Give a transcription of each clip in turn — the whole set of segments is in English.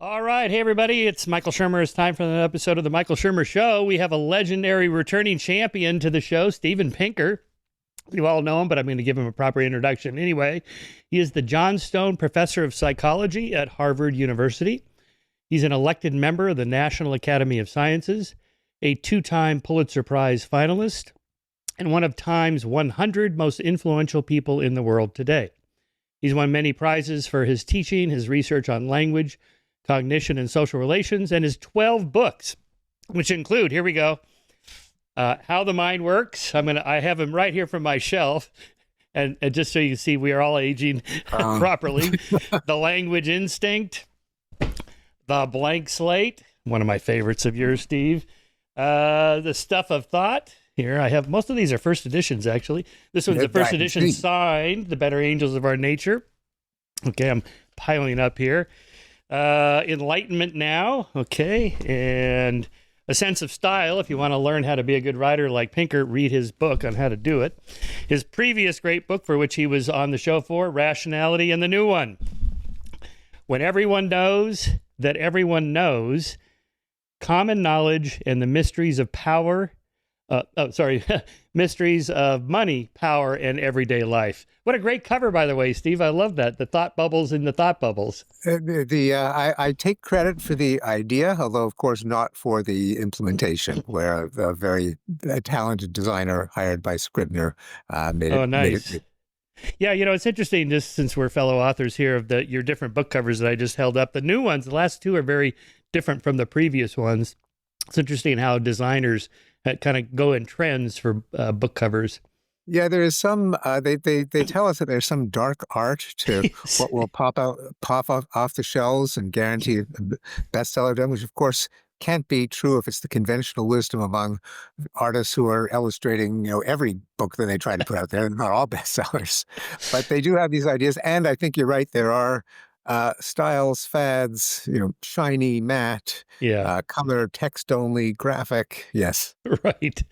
All right. Hey, everybody. It's Michael Shermer. It's time for another episode of The Michael Shermer Show. We have a legendary returning champion to the show, Steven Pinker. You all know him, but I'm going to give him a proper introduction anyway. He is the Johnstone Professor of Psychology at Harvard University. He's an elected member of the National Academy of Sciences, a two-time Pulitzer Prize finalist, and one of Time's 100 most influential people in the world today. He's won many prizes for his teaching, his research on language, cognition, and social relations, and his 12 books, which include, here we go, How the Mind Works. I have him right here from my shelf, and just so you can see we are all aging properly. The Language Instinct, The Blank Slate, one of my favorites of yours, Steve. The Stuff of Thought. Here, I have, most of these are first editions, actually. This one's the first edition signed, The Better Angels of Our Nature. Okay, I'm piling up here. Enlightenment Now, okay, and A Sense of Style. If you want to learn how to be a good writer like Pinker, read his book on how to do it. His previous great book, for which he was on the show for, Rationality, and the new one, When Everyone Knows That Everyone Knows, Common Knowledge and the Mysteries of Power, Mysteries of Money, Power, and Everyday Life. What a great cover, by the way, Steve. I love that. The thought bubbles in the thought bubbles. I take credit for the idea, although, of course, not for the implementation, where a very talented designer hired by Scribner made it. Oh, nice. Yeah, it's interesting, just since we're fellow authors here, of your different book covers that I just held up. The new ones, the last two, are very different from the previous ones. It's interesting how designers kind of go in trends for book covers. Yeah, there is some. They tell us that there's some dark art to what will pop off the shelves and guarantee a bestseller done, which of course can't be true if it's the conventional wisdom among artists who are illustrating, every book that they try to put out there. They're not all bestsellers, but they do have these ideas. And I think you're right. There are styles, fads, shiny, matte, color, text only, graphic. Yes. Right.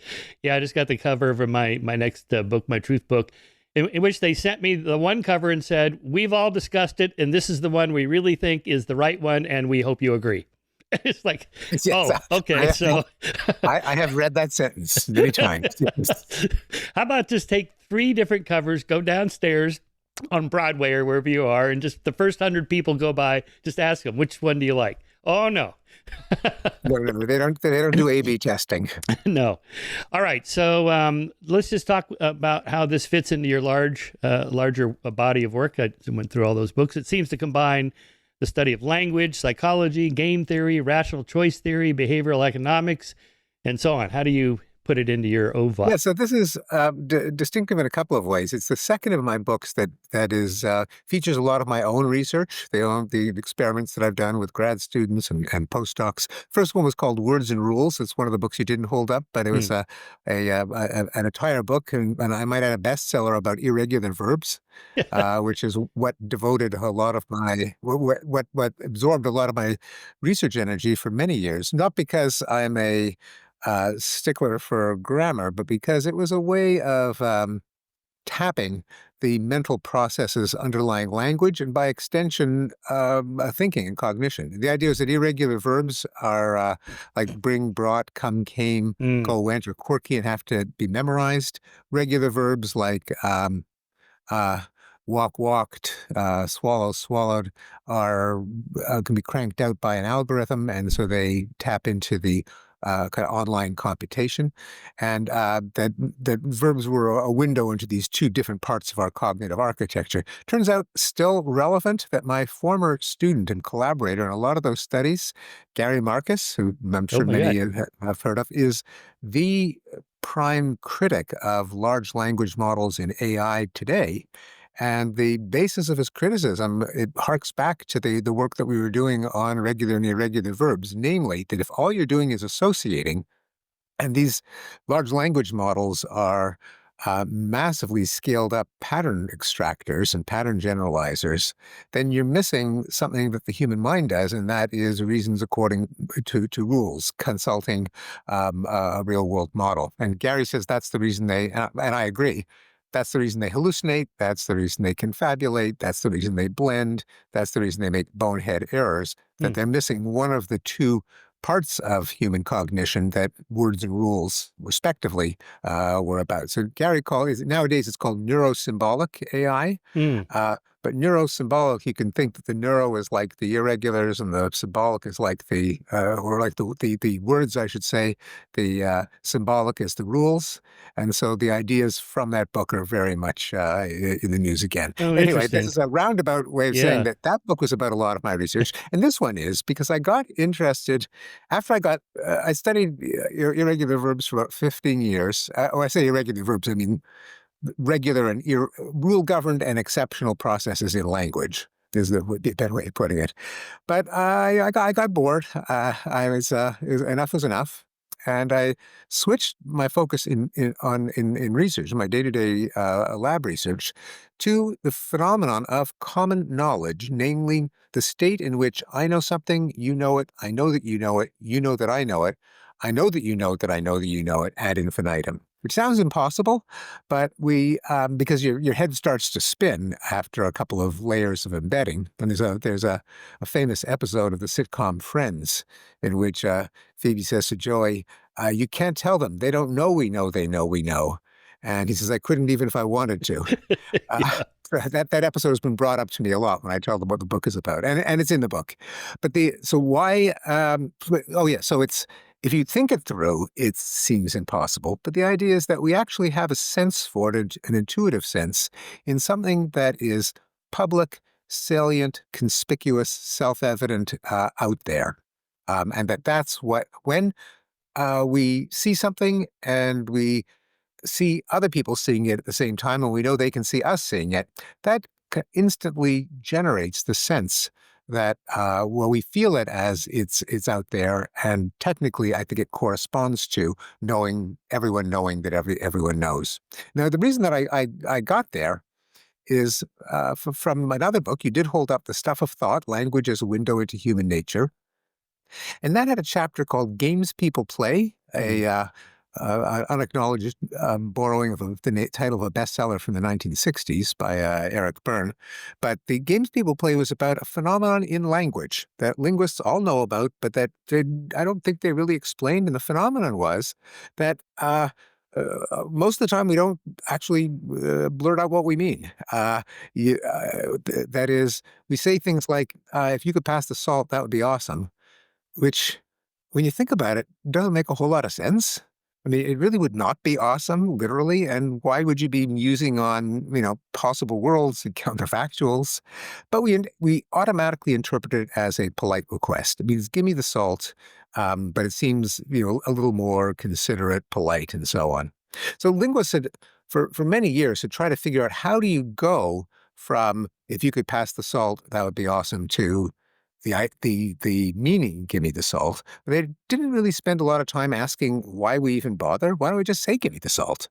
Yeah, I just got the cover for my next book, my truth book, in which they sent me the one cover and said, we've all discussed it, and this is the one we really think is the right one, and we hope you agree. It's like, yes, okay. I have read that sentence many times. Yes. How about just take 3 different covers, go downstairs on Broadway or wherever you are, and just the first 100 people go by, just ask them, which one do you like? Oh, no. No, they don't do A/B testing. No. All right. So let's just talk about how this fits into your larger body of work. I went through all those books. It seems to combine the study of language, psychology, game theory, rational choice theory, behavioral economics, and so on. How do you put it into your OVA? Yeah, so this is distinctive in a couple of ways. It's the second of my books that is features a lot of my own research, the experiments that I've done with grad students and postdocs. First one was called Words and Rules. It's one of the books you didn't hold up, but it was an entire book, and I might add a bestseller about irregular verbs, which is what devoted a lot of my what absorbed a lot of my research energy for many years. Not because I'm a stickler for grammar, but because it was a way of tapping the mental processes underlying language and, by extension, thinking and cognition. The idea is that irregular verbs are like bring, brought, come, came, go, went, or quirky and have to be memorized. Regular verbs like walk, walked, swallow, swallowed can be cranked out by an algorithm, and so they tap into the kind of online computation, and that verbs were a window into these 2 different parts of our cognitive architecture. Turns out still relevant that my former student and collaborator in a lot of those studies, Gary Marcus, who I'm sure many have heard of, is the prime critic of large language models in AI today. And the basis of his criticism, it harks back to the work that we were doing on regular and irregular verbs, namely that if all you're doing is associating, and these large language models are massively scaled up pattern extractors and pattern generalizers, then you're missing something that the human mind does, and that is reasons according to rules, consulting a real world model. And Gary says that's the reason and I agree, That's the reason they hallucinate. That's the reason they confabulate. That's the reason they blend. That's the reason they make bonehead errors, that they're missing one of the two parts of human cognition that words and rules, respectively, were about. So Gary nowadays it's called neurosymbolic AI. Mm. But neurosymbolic, you can think that the neuro is like the irregulars and the symbolic is like the words, I should say. The symbolic is the rules. And so the ideas from that book are very much in the news again. Oh, Anyway, this interesting. is a roundabout way of saying Yeah. that that book was about a lot of my research. And this one is because I got interested after I studied irregular verbs for about 15 years. When I say irregular verbs, I mean regular and rule-governed and exceptional processes in language is the better way of putting it. But I got bored. Enough was enough. And I switched my focus in research, my day-to-day lab research, to the phenomenon of common knowledge, namely the state in which I know something, you know it, I know that you know it, you know that I know it, I know that you know that I know that you know it, ad infinitum. Which sounds impossible, but because your head starts to spin after a couple of layers of embedding. And there's a famous episode of the sitcom Friends in which Phoebe says to Joey, "You can't tell them; they don't know we know they know we know." And he says, "I couldn't even if I wanted to." Yeah. That episode has been brought up to me a lot when I tell them what the book is about, and it's in the book. But so it's. If you think it through, it seems impossible. But the idea is that we actually have a sense for it, an intuitive sense, in something that is public, salient, conspicuous, self-evident out there. And that's what, when we see something and we see other people seeing it at the same time, and we know they can see us seeing it, that instantly generates the sense that we feel it as it's out there, and technically, I think it corresponds to everyone knowing that everyone knows. Now, the reason that I got there is from another book. You did hold up The Stuff of Thought: Language as a Window into Human Nature. And that had a chapter called Games People Play, unacknowledged borrowing of the title of a bestseller from the 1960s by Eric Berne. But the Games People Play was about a phenomenon in language that linguists all know about, but that I don't think they really explained. And the phenomenon was that most of the time we don't actually blurt out what we mean. That is, we say things like, if you could pass the salt, that would be awesome. Which, when you think about it, doesn't make a whole lot of sense. I mean, it really would not be awesome, literally. And why would you be musing on, possible worlds and counterfactuals? But we automatically interpret it as a polite request. It means, give me the salt, but it seems, a little more considerate, polite, and so on. So linguists had, for many years, had tried to figure out, how do you go from, if you could pass the salt, that would be awesome, to the meaning, give me the salt. They didn't really spend a lot of time asking why we even bother. Why don't we just say, give me the salt?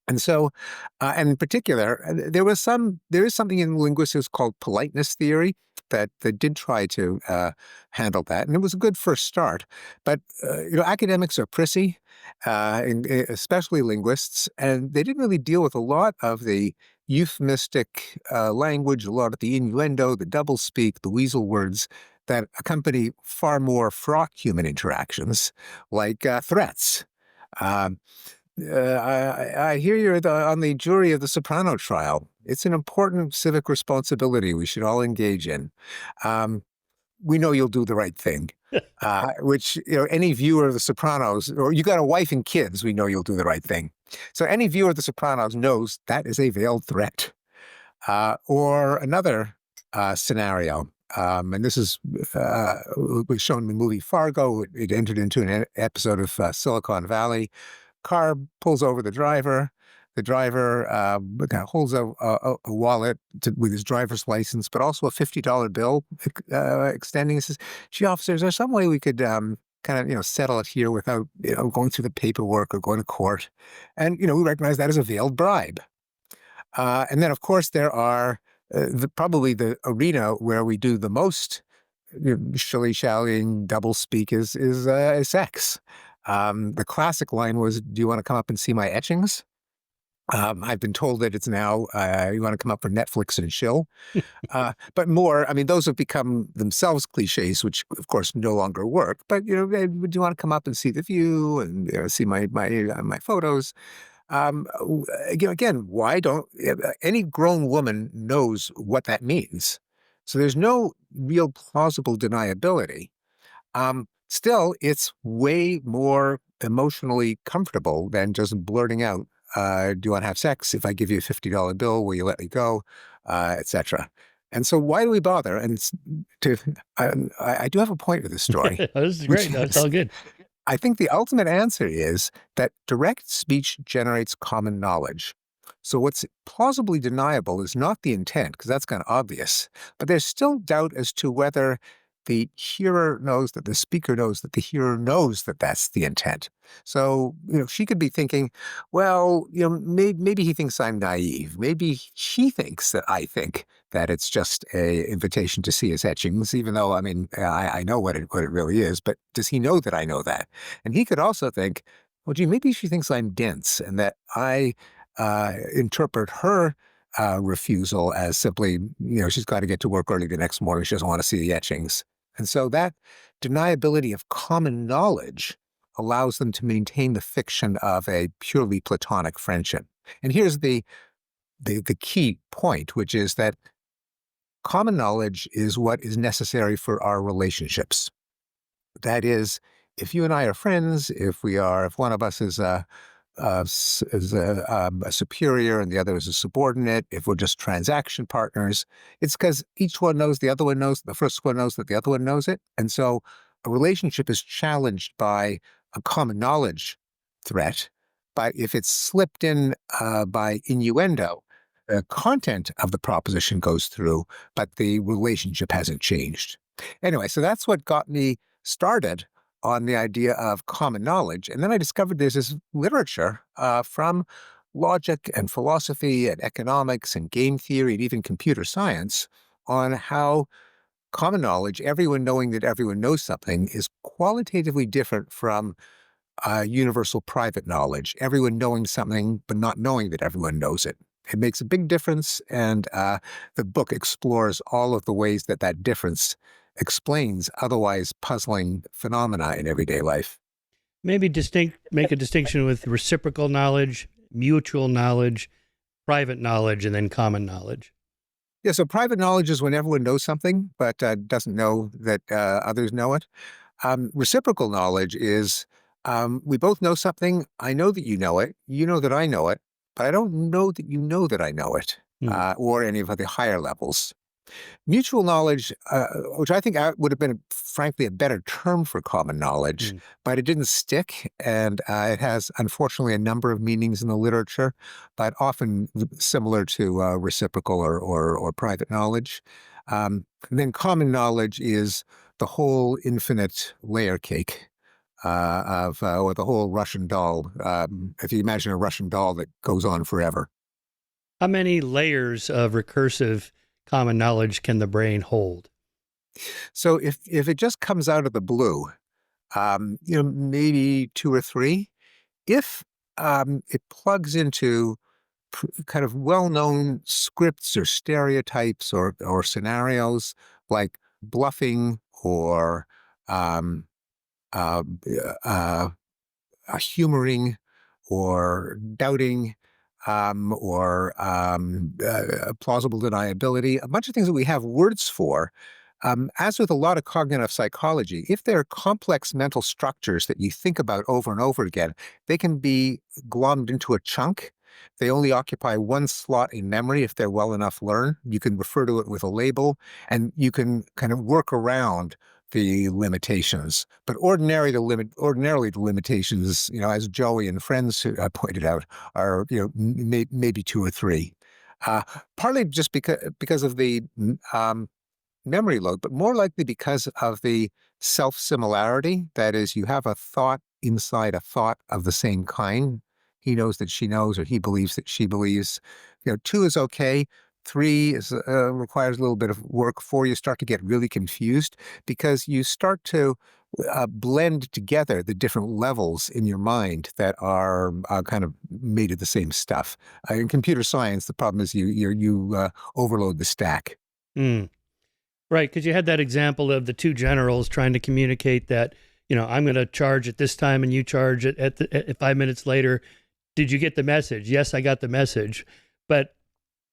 And so, and in particular, there is something in linguistics called politeness theory that did try to handle that, and it was a good first start. But academics are prissy, especially linguists, and they didn't really deal with a lot of the euphemistic language, a lot of the innuendo, the doublespeak, the weasel words that accompany far more fraught human interactions, like threats. Um, I hear you're on the jury of the Soprano trial. It's an important civic responsibility we should all engage in. We know you'll do the right thing, which, any viewer of The Sopranos, or you got a wife and kids, we know you'll do the right thing. So any viewer of The Sopranos knows that is a veiled threat. Or another scenario, and this was shown in the movie Fargo. It entered into an episode of Silicon Valley. Car pulls over the driver. The driver kind of holds a wallet with his driver's license, but also a $50 bill extending. He says, "Gee, officer, is there some way we could kind of settle it here without going through the paperwork or going to court?" And we recognize that as a veiled bribe. And then, of course, there are probably the arena where we do the most shilly-shallying, double-speak is sex. The classic line was, "Do you want to come up and see my etchings?" I've been told that it's now, you want to come up for Netflix and chill. But more, I mean, those have become themselves cliches, which of course no longer work. But, would you want to come up and see the view and see my photos? Again, why don't any grown woman knows what that means? So there's no real plausible deniability. Still, it's way more emotionally comfortable than just blurting out, "Do you want to have sex? If I give you a $50 bill, will you let me go?" Etc. And so, why do we bother? And to, I do have a point with this story, This is which great. That's is all good. I think the ultimate answer is that direct speech generates common knowledge. So, what's plausibly deniable is not the intent, because that's kind of obvious, but there's still doubt as to whether the hearer knows that the speaker knows that the hearer knows that that's the intent. So, she could be thinking, well, maybe he thinks I'm naive. Maybe she thinks that I think that it's just a invitation to see his etchings, even though, I mean, I know what it really is, but does he know that I know that? And he could also think, well, gee, maybe she thinks I'm dense and that I interpret her refusal as simply, she's got to get to work early the next morning. She doesn't want to see the etchings. And so that deniability of common knowledge allows them to maintain the fiction of a purely platonic friendship. And here's the key point, which is that common knowledge is what is necessary for our relationships. That is, if you and I are friends, if one of us is a superior and the other is a subordinate, if we're just transaction partners, it's because each one knows the other one knows, the first one knows that the other one knows it. And so a relationship is challenged by a common knowledge threat. But if it's slipped in by innuendo, the content of the proposition goes through, but the relationship hasn't changed. Anyway, so that's what got me started on the idea of common knowledge. And then I discovered there's this literature from logic and philosophy and economics and game theory and even computer science on how common knowledge, everyone knowing that everyone knows something, is qualitatively different from universal private knowledge, everyone knowing something but not knowing that everyone knows it. It makes a big difference, and the book explores all of the ways that that difference explains otherwise puzzling phenomena in everyday life. Maybe make a distinction with reciprocal knowledge, mutual knowledge, private knowledge, and then common knowledge. Yeah, so private knowledge is when everyone knows something but doesn't know that others know it. Reciprocal knowledge is we both know something. I know that you know it. You know that I know it, but I don't know that you know that I know it, Mm, or any of the higher levels. Mutual knowledge, which I think would have been, frankly, a better term for common knowledge, mm. but it didn't stick. And it has, unfortunately, a number of meanings in the literature, but often similar to reciprocal or private knowledge. Then common knowledge is the whole infinite layer cake or the whole Russian doll. If you imagine a Russian doll that goes on forever. How many layers of recursive common knowledge can the brain hold? So if it just comes out of the blue, maybe two or three. If it plugs into kind of well-known scripts or stereotypes or scenarios like bluffing or um, uh, uh, humoring or doubting or plausible deniability, a bunch of things that we have words for. As with a lot of cognitive psychology, if they're complex mental structures that you think about over and over again, they can be glommed into a chunk. They only occupy one slot in memory if they're well enough learned. You can refer to it with a label, and you can kind of work around the limitations. But ordinarily the limitations, as Joey and friends pointed out, are maybe two or three. Uh, Partly just because of the memory load, but more likely because of the self-similarity. That is, you have a thought inside a thought of the same kind. He knows that she knows, or he believes that she believes. Two is okay. 3 requires a little bit of work. 4, you start to get really confused because you start to blend together the different levels in your mind that are kind of made of the same stuff. In computer science, the problem is you overload the stack. Mm. Right, because you had that example of the two generals trying to communicate that, I'm going to charge at this time and you charge it at 5 minutes later. Did you get the message? Yes, I got the message. But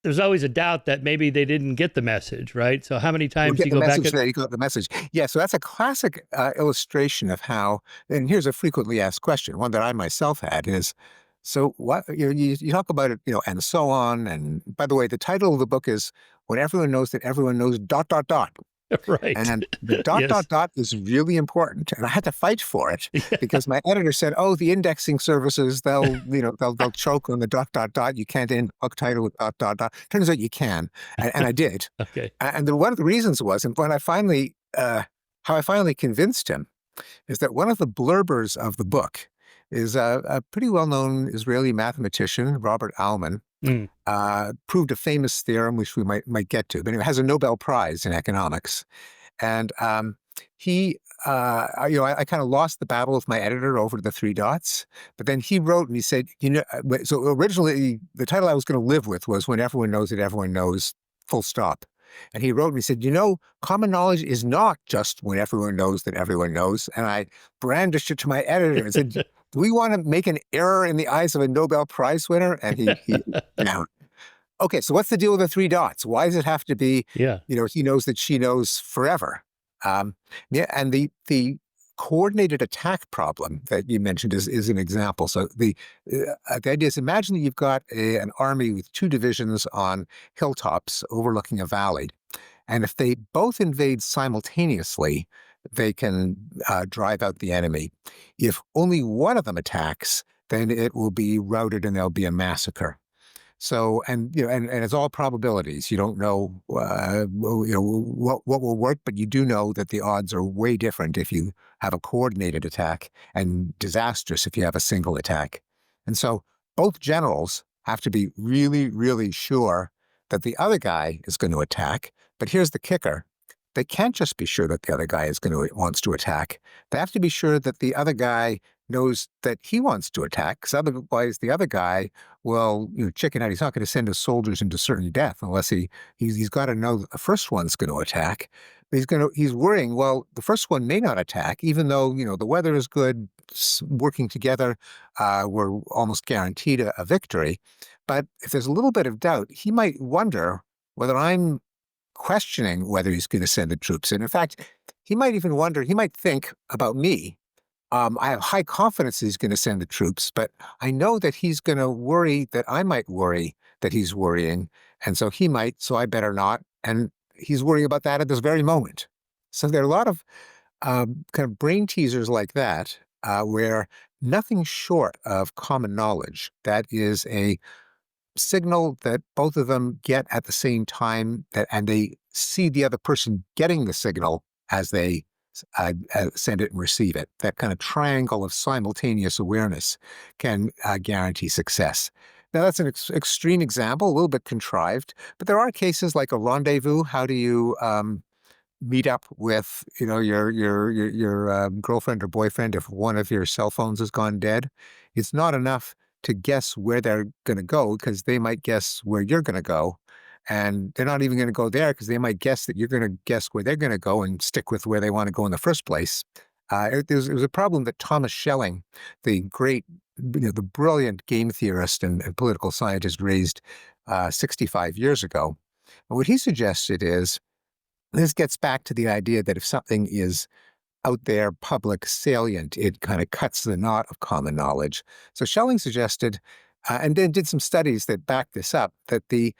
there's always a doubt that maybe they didn't get the message, right? So how many times do you go back? You got the message. Yeah, so that's a classic illustration of how, and here's a frequently asked question, one that I myself had is, so what, you talk about it, and so on. And by the way, the title of the book is When Everyone Knows That Everyone Knows ... Right. And the ... Yes. is really important. And I had to fight for it Yeah. because my editor said, oh, the indexing services, they'll choke on the ... You can't end book title with ... Turns out you can. And I did. Okay. And one of the reasons was, and when I finally, how I finally convinced him is that one of the blurbers of the book is a pretty well-known Israeli mathematician, Robert Aumann, Mm. proved a famous theorem, which we might get to, but anyway, has a Nobel Prize in economics. And he, I kind of lost the battle with my editor over the 3 dots, but then he wrote and he said, so originally the title I was going to live with was When Everyone Knows That Everyone Knows, full stop. And he wrote and he said, common knowledge is not just when everyone knows that everyone knows. And I brandished it to my editor and said, do we want to make an error in the eyes of a Nobel Prize winner? And he down. Okay, so what's the deal with the 3 dots? Why does it have to be, Yeah. he knows that she knows forever? Yeah, and the coordinated attack problem that you mentioned is an example. So the idea is, imagine that you've got an army with 2 divisions on hilltops overlooking a valley. And if they both invade simultaneously, they can drive out the enemy. If only one of them attacks, then it will be routed and there'll be a massacre. So, and it's all probabilities. You don't know, what will work, but you do know that the odds are way different if you have a coordinated attack and disastrous if you have a single attack. And so both generals have to be really, really sure that the other guy is going to attack. But here's the kicker. They can't just be sure that the other guy wants to attack. They have to be sure that the other guy knows that he wants to attack, because otherwise the other guy will, chicken out. He's not going to send his soldiers into certain death unless he's got to know that the first one's going to attack. He's worrying, well, the first one may not attack, even though, the weather is good, working together, we're almost guaranteed a victory. But if there's a little bit of doubt, he might wonder whether I'm questioning whether he's going to send the troops in. In fact, he might think about me. I have high confidence he's going to send the troops, but I know that he's going to worry that I might worry that he's worrying. And so he might, so I better not. And he's worrying about that at this very moment. So there are a lot of kind of brain teasers like that, where nothing short of common knowledge, that is a signal that both of them get at the same time, and they see the other person getting the signal as they send it and receive it. That kind of triangle of simultaneous awareness can guarantee success. Now, that's an extreme example, a little bit contrived, but there are cases like a rendezvous. How do you meet up with your girlfriend or boyfriend if one of your cell phones has gone dead? It's not enough to guess where they're going to go, because they might guess where you're going to go. And they're not even going to go there because they might guess that you're going to guess where they're going to go and stick with where they want to go in the first place. It was a problem that Thomas Schelling, the great, the brilliant game theorist and political scientist, raised 65 years ago. And what he suggested is, this gets back to the idea that if something is out there, public, salient, it kind of cuts the knot of common knowledge. So Schelling suggested, and then did some studies that back this up, that the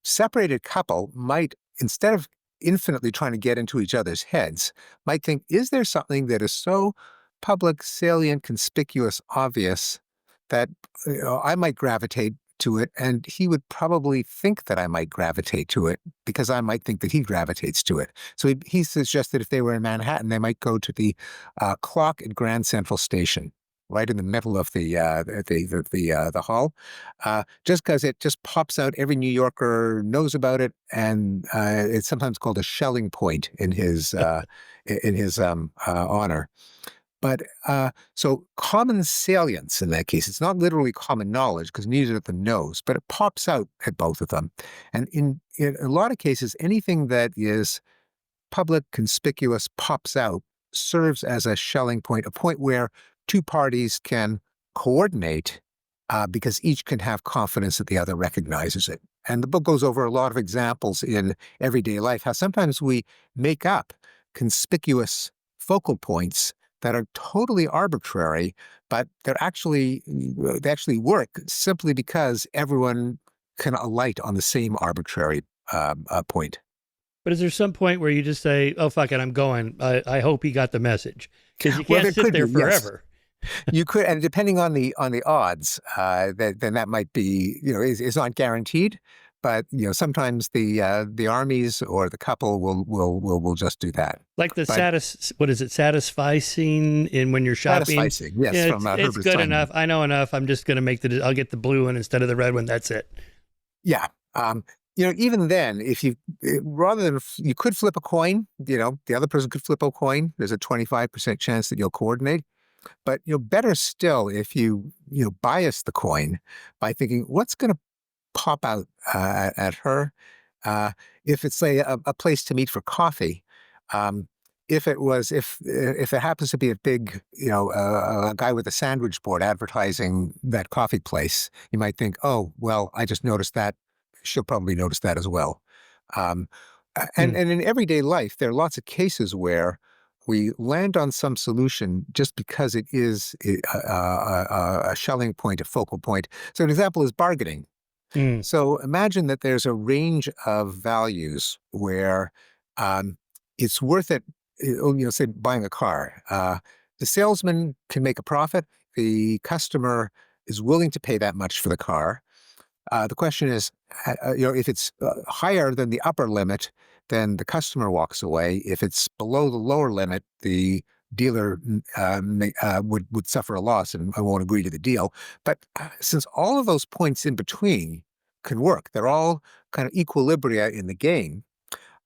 separated couple might, instead of infinitely trying to get into each other's heads, might think, is there something that is so public, salient, conspicuous, obvious that I might gravitate to it, and he would probably think that I might gravitate to it because I might think that he gravitates to it. So he suggested if they were in Manhattan, they might go to the clock at Grand Central Station, right in the middle of the hall, just because it just pops out. Every New Yorker knows about it, and it's sometimes called a Schelling point in his honor. But so common salience in that case, it's not literally common knowledge because neither of them knows, but it pops out at both of them. And in a lot of cases, anything that is public, conspicuous, pops out, serves as a Schelling point, a point where two parties can coordinate because each can have confidence that the other recognizes it. And the book goes over a lot of examples in everyday life, how sometimes we make up conspicuous focal points that are totally arbitrary, but they actually work simply because everyone can alight on the same arbitrary point. But is there some point where you just say, "Oh fuck it, I'm going. I hope he got the message," because you Well, can't there sit could there be, yes. forever. You could, and depending on the odds, then that might be, is not guaranteed. But sometimes the armies or the couple will just do that. Like the But what is it? Satisfy scene in when you're shopping. satisficing, yes, Yeah, from it's Herbert good enough. Simon. I know enough. I'm just gonna I'll get the blue one instead of the red one. That's it. Yeah. Even then, if you rather than you could flip a coin, the other person could flip a coin. There's a 25% chance that you'll coordinate. But better still if you bias the coin by thinking what's going to pop out at her. If it's say a place to meet for coffee, um, if it happens to be a big a guy with a sandwich board advertising that coffee place, you might think, oh well, I just noticed that. She'll probably notice that as well. Um, Hmm. and in everyday life, there are lots of cases where we land on some solution just because it is a Schelling point, a focal point. So an example is bargaining. Hmm. So imagine that there's a range of values where um, it's worth it. Say buying a car. The salesman can make a profit. The customer is willing to pay that much for the car. The question is, if it's higher than the upper limit, then the customer walks away. If it's below the lower limit, the dealer would suffer a loss and won't agree to the deal. But since all of those points in between can work, they're all kind of equilibria in the game.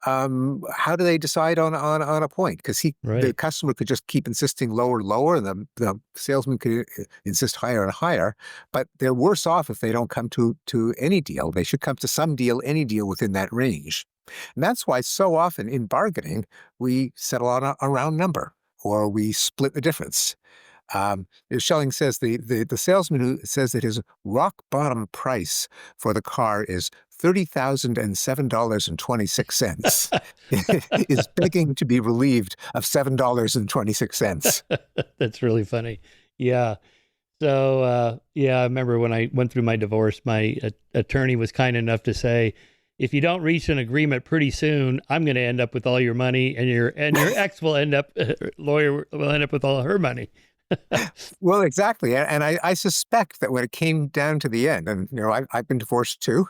How do they decide on a point? Because the Right. customer could just keep insisting lower, lower, and the salesman could insist higher and higher. But they're worse off if they don't come to any deal. They should come to some deal, any deal within that range. And that's why so often in bargaining we settle on a round number or we split the difference. Schelling says the salesman who says that his rock bottom price for the car is $30,007.26 is begging to be relieved of $7.26. That's really funny. Yeah. So, yeah, I remember when I went through my divorce, my attorney was kind enough to say, if you don't reach an agreement pretty soon, I'm going to end up with all your money, and your ex will end up lawyer will end up with all her money. Well, exactly. And I suspect that when it came down to the end, and I've been divorced too,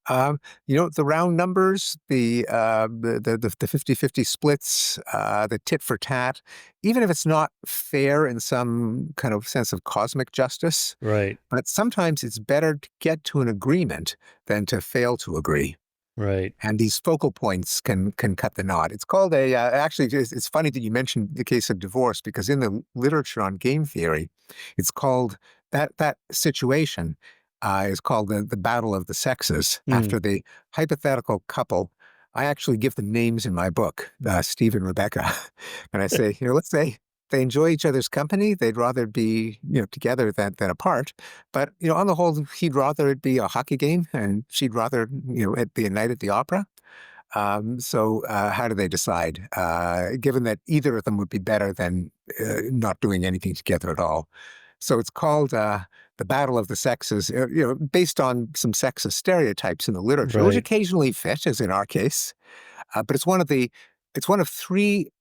the round numbers, the 50-50 splits, the tit for tat, even if it's not fair in some kind of sense of cosmic justice, Right. but sometimes it's better to get to an agreement than to fail to agree. Right. And these focal points can cut the knot. It's called actually, it's funny that you mentioned the case of divorce because in the literature on game theory, it's called that situation is called the battle of the sexes Mm. after the hypothetical couple. I actually give them names in my book, Steve and Rebecca. And I say, let's say they enjoy each other's company. They'd rather be, together than apart. But, on the whole, he'd rather it be a hockey game and she'd rather, it be a night at the opera. So how do they decide? Given that either of them would be better than not doing anything together at all. So it's called the Battle of the Sexes, based on some sexist stereotypes in the literature, which Right. occasionally fit, as in our case. But it's one of three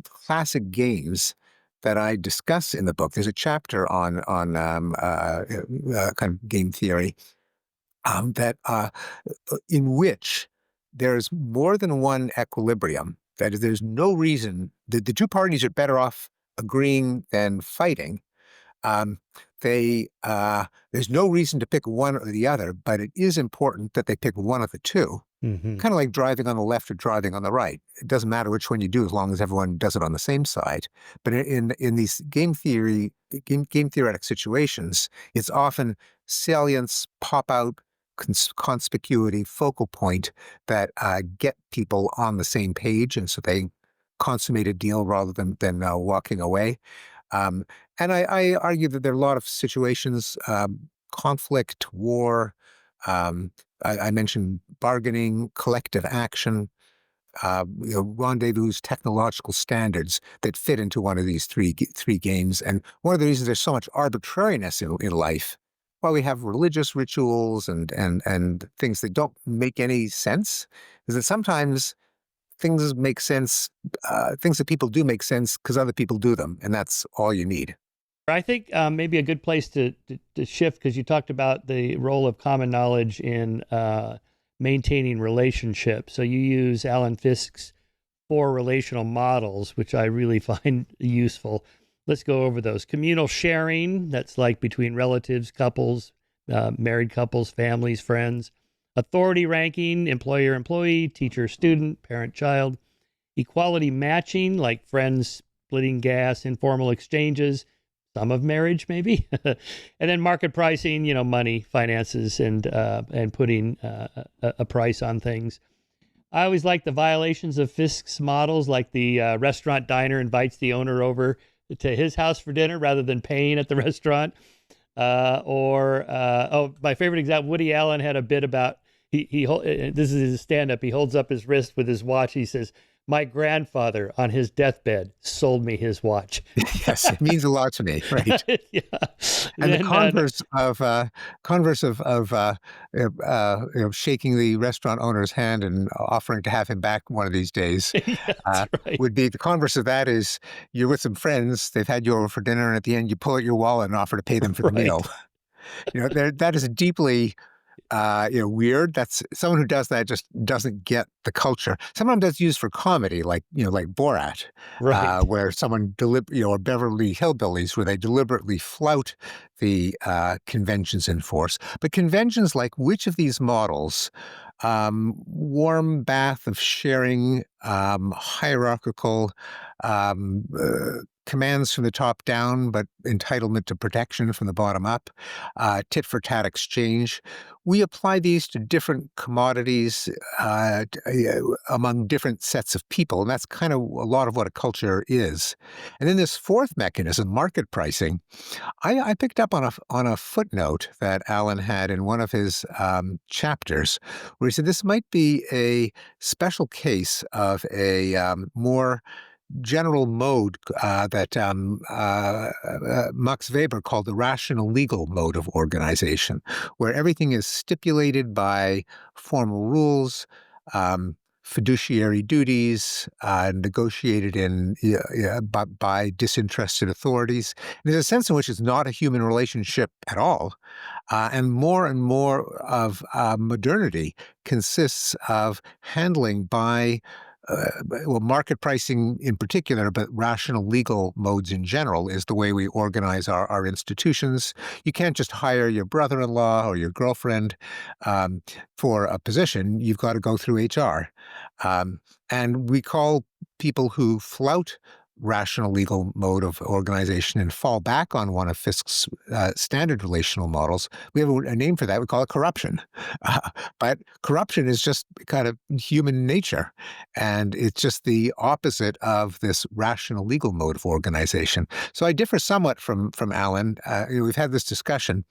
classic games that I discuss in the book. There's a chapter on kind of game theory that in which there's more than one equilibrium. That is, there's no reason that the two parties are better off agreeing than fighting. Um, they there's no reason to pick one or the other, but it is important that they pick one of the two. Hmm. Kind of like driving on the left or driving on the right. It doesn't matter which one you do as long as everyone does it on the same side. But in these game theoretic situations, it's often salience, pop out, conspicuity, focal point that get people on the same page, and so they consummate a deal rather than walking away. Um, and I argue that there are a lot of situations, conflict, war. Um, I mentioned bargaining, collective action, rendezvous, technological standards that fit into one of these three games. And one of the reasons there's so much arbitrariness in life, while we have religious rituals and things that don't make any sense, is that sometimes things make sense. Things that people do make sense because other people do them, and that's all you need. I think maybe a good place to shift, because you talked about the role of common knowledge in maintaining relationships. So you use Alan Fiske's 4 relational models, which I really find useful. Let's go over those. Communal sharing, that's like between relatives, couples, married couples, families, friends. Authority ranking, employer, employee, teacher, student, parent, child. Equality matching, like friends splitting gas, informal exchanges, some of marriage maybe. And then market pricing, money, finances, and putting a price on things. I always like the violations of Fiske's models, like the restaurant diner invites the owner over to his house for dinner rather than paying at the restaurant. My favorite example, Woody Allen had a bit about, this is his stand-up, he holds up his wrist with his watch. He says, my grandfather on his deathbed sold me his watch. Yes, it means a lot to me, right? Yeah. And the Then, shaking the restaurant owner's hand and offering to have him back one of these days yeah, that's right. would be the converse of that is you're with some friends, they've had you over for dinner, and at the end you pull out your wallet and offer to pay them for the meal. Right. That is a deeply weird. That's someone who does that just doesn't get the culture. Sometimes that's used for comedy, like Borat, Right. where someone or Beverly Hillbillies, where they deliberately flout the conventions in force. But conventions like which of these models, warm bath of sharing, hierarchical, commands from the top down, but entitlement to protection from the bottom up, tit for tat exchange. We apply these to different commodities among different sets of people, and that's kind of a lot of what a culture is. And then this fourth mechanism, market pricing, I picked up on a footnote that Alan had in one of his chapters, where he said this might be a special case of a more general mode that Max Weber called the rational legal mode of organization, where everything is stipulated by formal rules, fiduciary duties, negotiated by disinterested authorities. There's a sense in which it's not a human relationship at all. And more of modernity consists of handling by market pricing in particular, but rational legal modes in general is the way we organize our institutions. You can't just hire your brother-in-law or your girlfriend for a position. You've got to go through HR. And we call people who flout rational legal mode of organization and fall back on one of Fiske's standard relational models. We have a name for that. We call it corruption. But corruption is just kind of human nature. And it's just the opposite of this rational legal mode of organization. So I differ somewhat from Alan. We've had this discussion.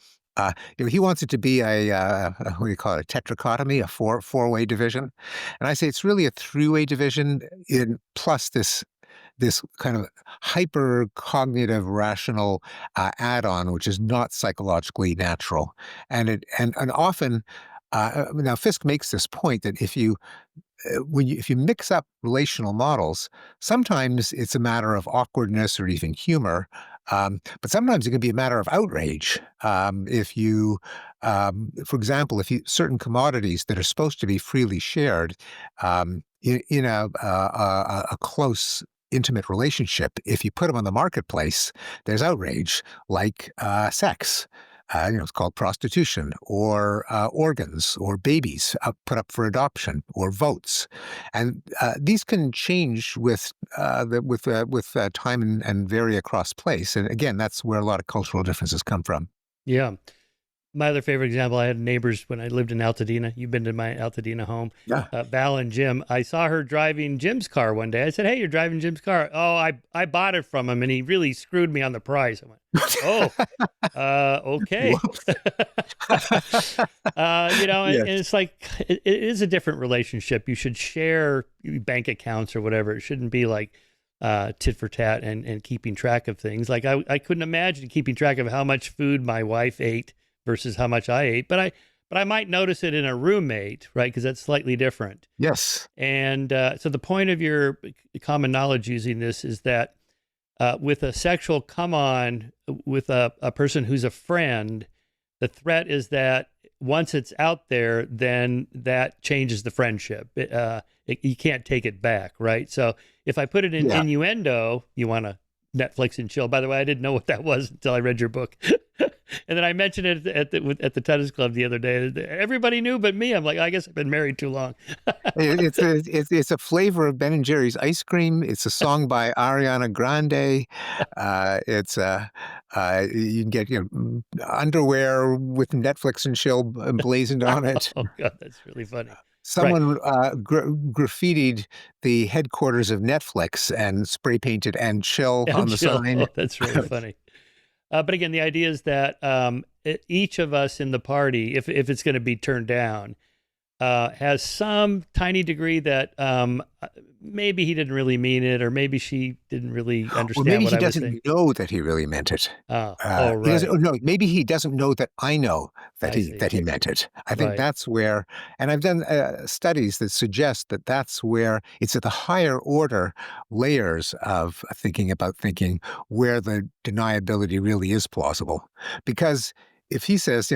He wants it to be what do you call it, a tetrachotomy, a four-way division. And I say it's really a three-way division plus this kind of hyper cognitive rational add-on, which is not psychologically natural. And often, now Fiske makes this point that if you mix up relational models, sometimes it's a matter of awkwardness or even humor, but sometimes it can be a matter of outrage. For example, if certain commodities that are supposed to be freely shared in a close intimate relationship, if you put them on the marketplace, there's outrage, like sex. It's called prostitution, or organs, or babies put up for adoption, or votes, and these can change with time and vary across place. And again, that's where a lot of cultural differences come from. Yeah. My other favorite example, I had neighbors when I lived in Altadena. You've been to my Altadena home. Yeah. Val and Jim. I saw her driving Jim's car one day. I said, "Hey, you're driving Jim's car." "Oh, I bought it from him, and he really screwed me on the price." I went, "Okay." And Yes. it's like, it is a different relationship. You should share bank accounts or whatever. It shouldn't be like tit for tat and keeping track of things. Like I couldn't imagine keeping track of how much food my wife ate versus how much I ate, but I might notice it in a roommate, right? Because that's slightly different. Yes. And so the point of your common knowledge using this is that with a sexual come on with a person who's a friend, the threat is that once it's out there, then that changes the friendship. You can't take it back, right? So if I put it in innuendo, you want to Netflix and chill. By the way, I didn't know what that was until I read your book. And then I mentioned it at the tennis club the other day. Everybody knew but me. I'm like, I guess I've been married too long. It's a flavor of Ben and Jerry's ice cream. It's a song by Ariana Grande. You can get underwear with Netflix and chill emblazoned on it. Oh God, that's really funny. Someone graffitied the headquarters of Netflix and spray painted "and chill" on the sign. Oh, that's really funny. But again, the idea is that each of us in the party, if it's going to be turned down, has some tiny degree that maybe he didn't really mean it, or maybe she didn't really understand maybe what he I was saying. doesn't know that he really meant it. Right. No, maybe he doesn't know that I know that he meant it. I think that's where, and I've done studies that suggest that that's where it's at the higher order layers of thinking about thinking where the deniability really is plausible. Because if he says,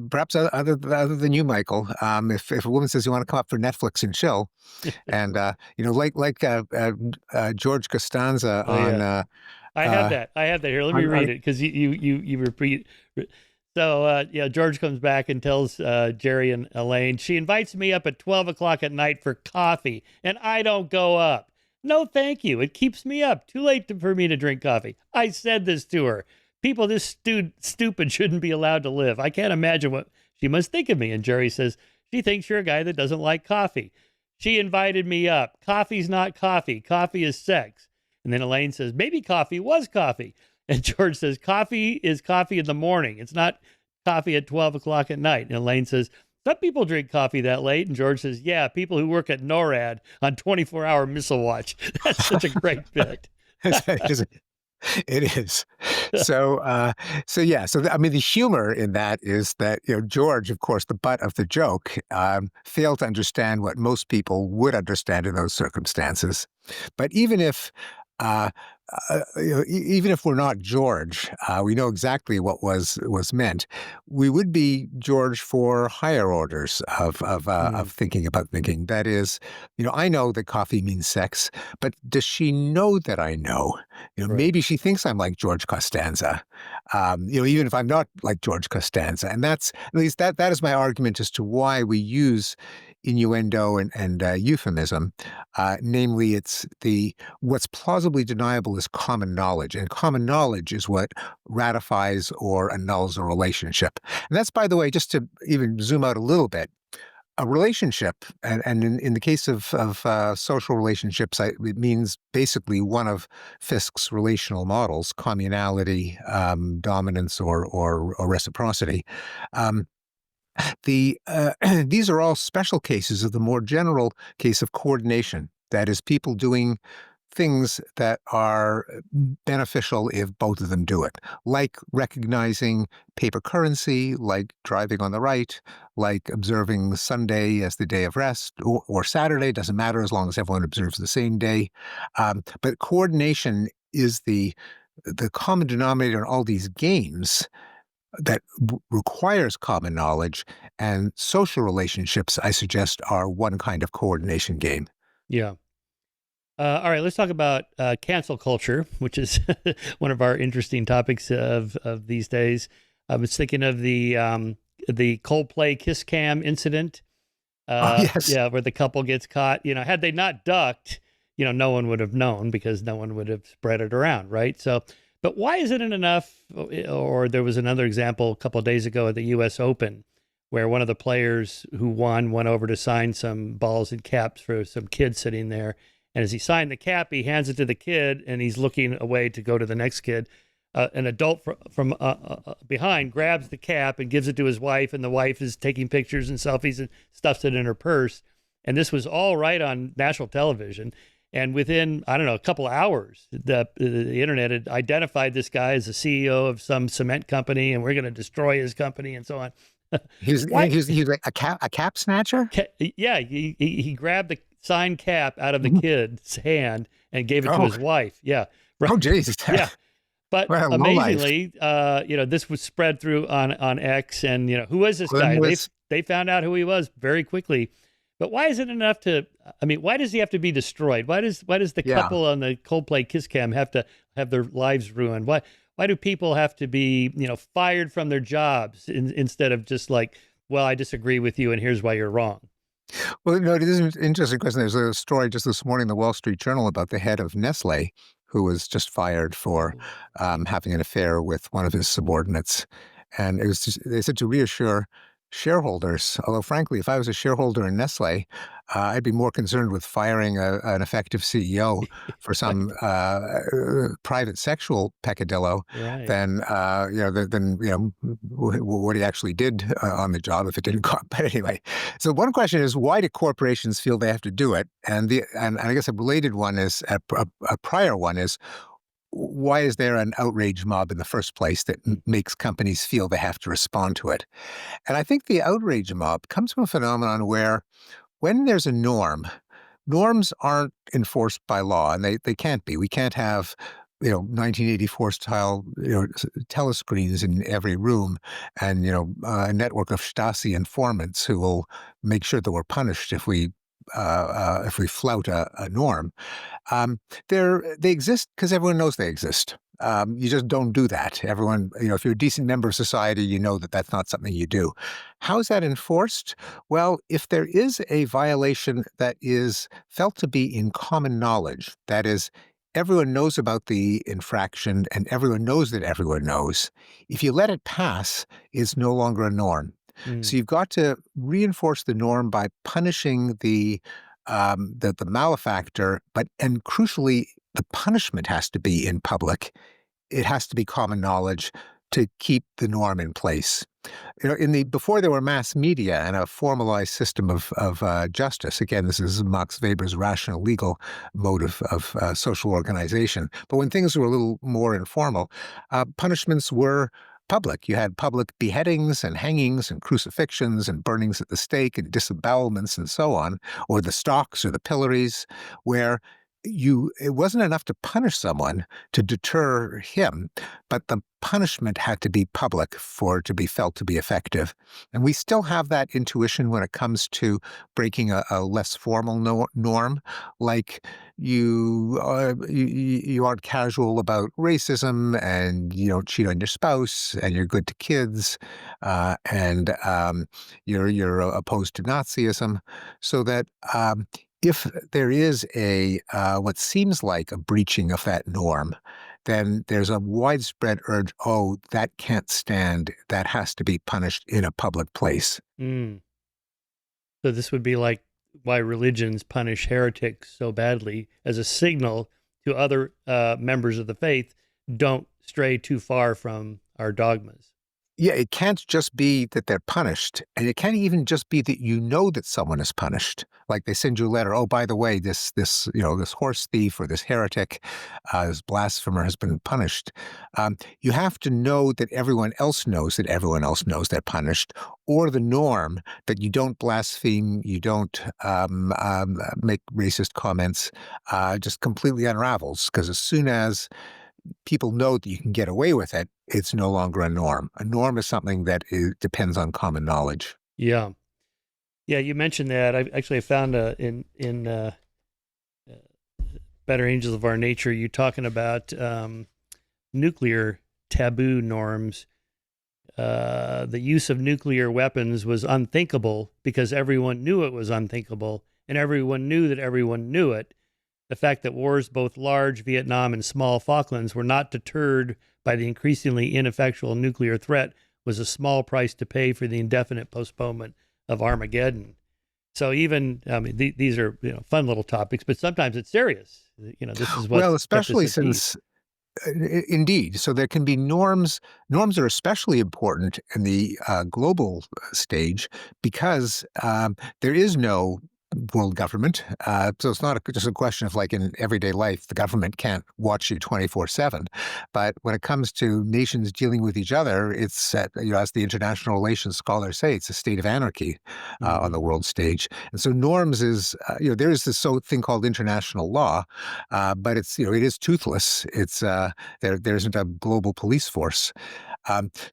perhaps other than you, Michael, if a woman says, "You want to come up for Netflix and chill," and George Costanza on. I have that. Here. Let me read it, because you repeat. So George comes back and tells Jerry and Elaine, "She invites me up at 12 o'clock at night for coffee, and I don't go up. No, thank you. It keeps me up. Too late for me to drink coffee. I said this to her. People this stupid shouldn't be allowed to live. I can't imagine what she must think of me." And Jerry says, "She thinks you're a guy that doesn't like coffee. She invited me up. Coffee's not coffee. Coffee is sex." And then Elaine says, "Maybe coffee was coffee." And George says, "Coffee is coffee in the morning. It's not coffee at 12 o'clock at night." And Elaine says, "Some people drink coffee that late." And George says, "Yeah, people who work at NORAD on 24-hour missile watch." That's such a great bit. It is. So I mean, the humor in that is that, George, of course, the butt of the joke, failed to understand what most people would understand in those circumstances. But even if we're not George, we know exactly what was meant. We would be George for higher orders of thinking about thinking. That is, I know that coffee means sex, but does she know that I know? Maybe she thinks I'm like George Costanza. Even if I'm not like George Costanza, and that's at least that is my argument as to why we use innuendo and euphemism. Namely, it's what's plausibly deniable is common knowledge, and common knowledge is what ratifies or annuls a relationship. And that's, by the way, just to even zoom out a little bit, a relationship, and in the case of social relationships, it means basically one of Fiske's relational models: communality, dominance, or reciprocity. These are all special cases of the more general case of coordination. That is, people doing things that are beneficial if both of them do it, like recognizing paper currency, like driving on the right, like observing Sunday as the day of rest, or Saturday, doesn't matter as long as everyone observes the same day. But coordination is the common denominator in all these games that requires common knowledge, and social relationships, I suggest, are one kind of coordination game. Yeah. All right, let's talk about cancel culture, which is one of our interesting topics of these days. I was thinking of the Coldplay kiss cam incident. Oh, yes. Yeah, where the couple gets caught. Had they not ducked, no one would have known because no one would have spread it around, right? So, but why isn't it enough? Or there was another example a couple of days ago at the U.S. Open where one of the players who won went over to sign some balls and caps for some kid sitting there. And as he signed the cap, he hands it to the kid and he's looking away to go to the next kid. An adult from behind grabs the cap and gives it to his wife, and the wife is taking pictures and selfies and stuffs it in her purse. And this was all right on national television. And within, I don't know, a couple of hours, the internet had identified this guy as the CEO of some cement company, and we're going to destroy his company and so on. Why? He was like a cap snatcher. Yeah, he grabbed the signed cap out of the kid's hand and gave it to Oh, his wife. Yeah, right. oh, Jesus. Yeah. But What a lowlife. amazingly, this was spread through on X, and who was this guy? They found out who he was very quickly. But why isn't it enough to? I mean, why does he have to be destroyed? Why does the Yeah. couple on the Coldplay kiss cam have to have their lives ruined? Why do people have to be fired from their jobs instead of just like, well, I disagree with you, and here's why you're wrong? Well, no, it is an interesting question. There's a story just this morning in the Wall Street Journal about the head of Nestle, who was just fired for having an affair with one of his subordinates. And it was they said to reassure shareholders, although frankly, if I was a shareholder in Nestle, I'd be more concerned with firing an effective CEO for some private sexual peccadillo Right. than what he actually did on the job if it didn't go. But anyway, so one question is, why do corporations feel they have to do it? And I guess a related one is a prior one is, why is there an outrage mob in the first place that makes companies feel they have to respond to it? And I think the outrage mob comes from a phenomenon where when there's a norm, norms aren't enforced by law, and they can't be. We can't have 1984 style telescreens in every room, and a network of Stasi informants who will make sure that we're punished if we flout a norm. They exist because everyone knows they exist. You just don't do that. Everyone, if you're a decent member of society, you know that that's not something you do. How is that enforced? Well, if there is a violation that is felt to be in common knowledge, that is, everyone knows about the infraction and everyone knows that everyone knows, if you let it pass, it's no longer a norm. Mm. So you've got to reinforce the norm by punishing the malefactor, and crucially, the punishment has to be in public. It has to be common knowledge to keep the norm in place. Before there were mass media and a formalized system of justice. Again, this is Max Weber's rational legal mode of social organization. But when things were a little more informal, punishments were public. You had public beheadings and hangings and crucifixions and burnings at the stake and disembowelments and so on, or the stocks or the pillories, where it wasn't enough to punish someone to deter him, but the punishment had to be public for it to be felt to be effective. And we still have that intuition when it comes to breaking a less formal norm, like you aren't casual about racism, and you don't cheat on your spouse, and you're good to kids, and you're opposed to Nazism, so that if there is what seems like a breaching of that norm, then there's a widespread urge, oh, that can't stand, that has to be punished in a public place. Mm. So this would be like why religions punish heretics so badly as a signal to other members of the faith, don't stray too far from our dogmas. Yeah, it can't just be that they're punished, and it can't even just be that you know that someone is punished. Like they send you a letter. Oh, by the way, this horse thief or this heretic, this blasphemer has been punished. You have to know that everyone else knows they're punished, or the norm that you don't blaspheme, you don't make racist comments, just completely unravels. Because as soon as people know that you can get away with it, it's no longer a norm. A norm is something that depends on common knowledge. Yeah. Yeah, you mentioned that. I actually found in Better Angels of Our Nature, you talking about nuclear taboo norms. The use of nuclear weapons was unthinkable because everyone knew it was unthinkable, and everyone knew that everyone knew it. The fact that wars, both large Vietnam and small Falklands, were not deterred by the increasingly ineffectual nuclear threat was a small price to pay for the indefinite postponement of Armageddon. So even, I mean, these are fun little topics, but sometimes it's serious. This is Well, what's kept us especially at peace. since indeed. So there can be norms. Norms are especially important in the global stage because there is no world government. So it's not just a question of like in everyday life, the government can't watch you 24/7. But when it comes to nations dealing with each other, it's, as the international relations scholars say, it's a state of anarchy on Mm-hmm. the world stage. And so norms is, there is this thing called international law, but it's, it is toothless. It's, there isn't a global police force.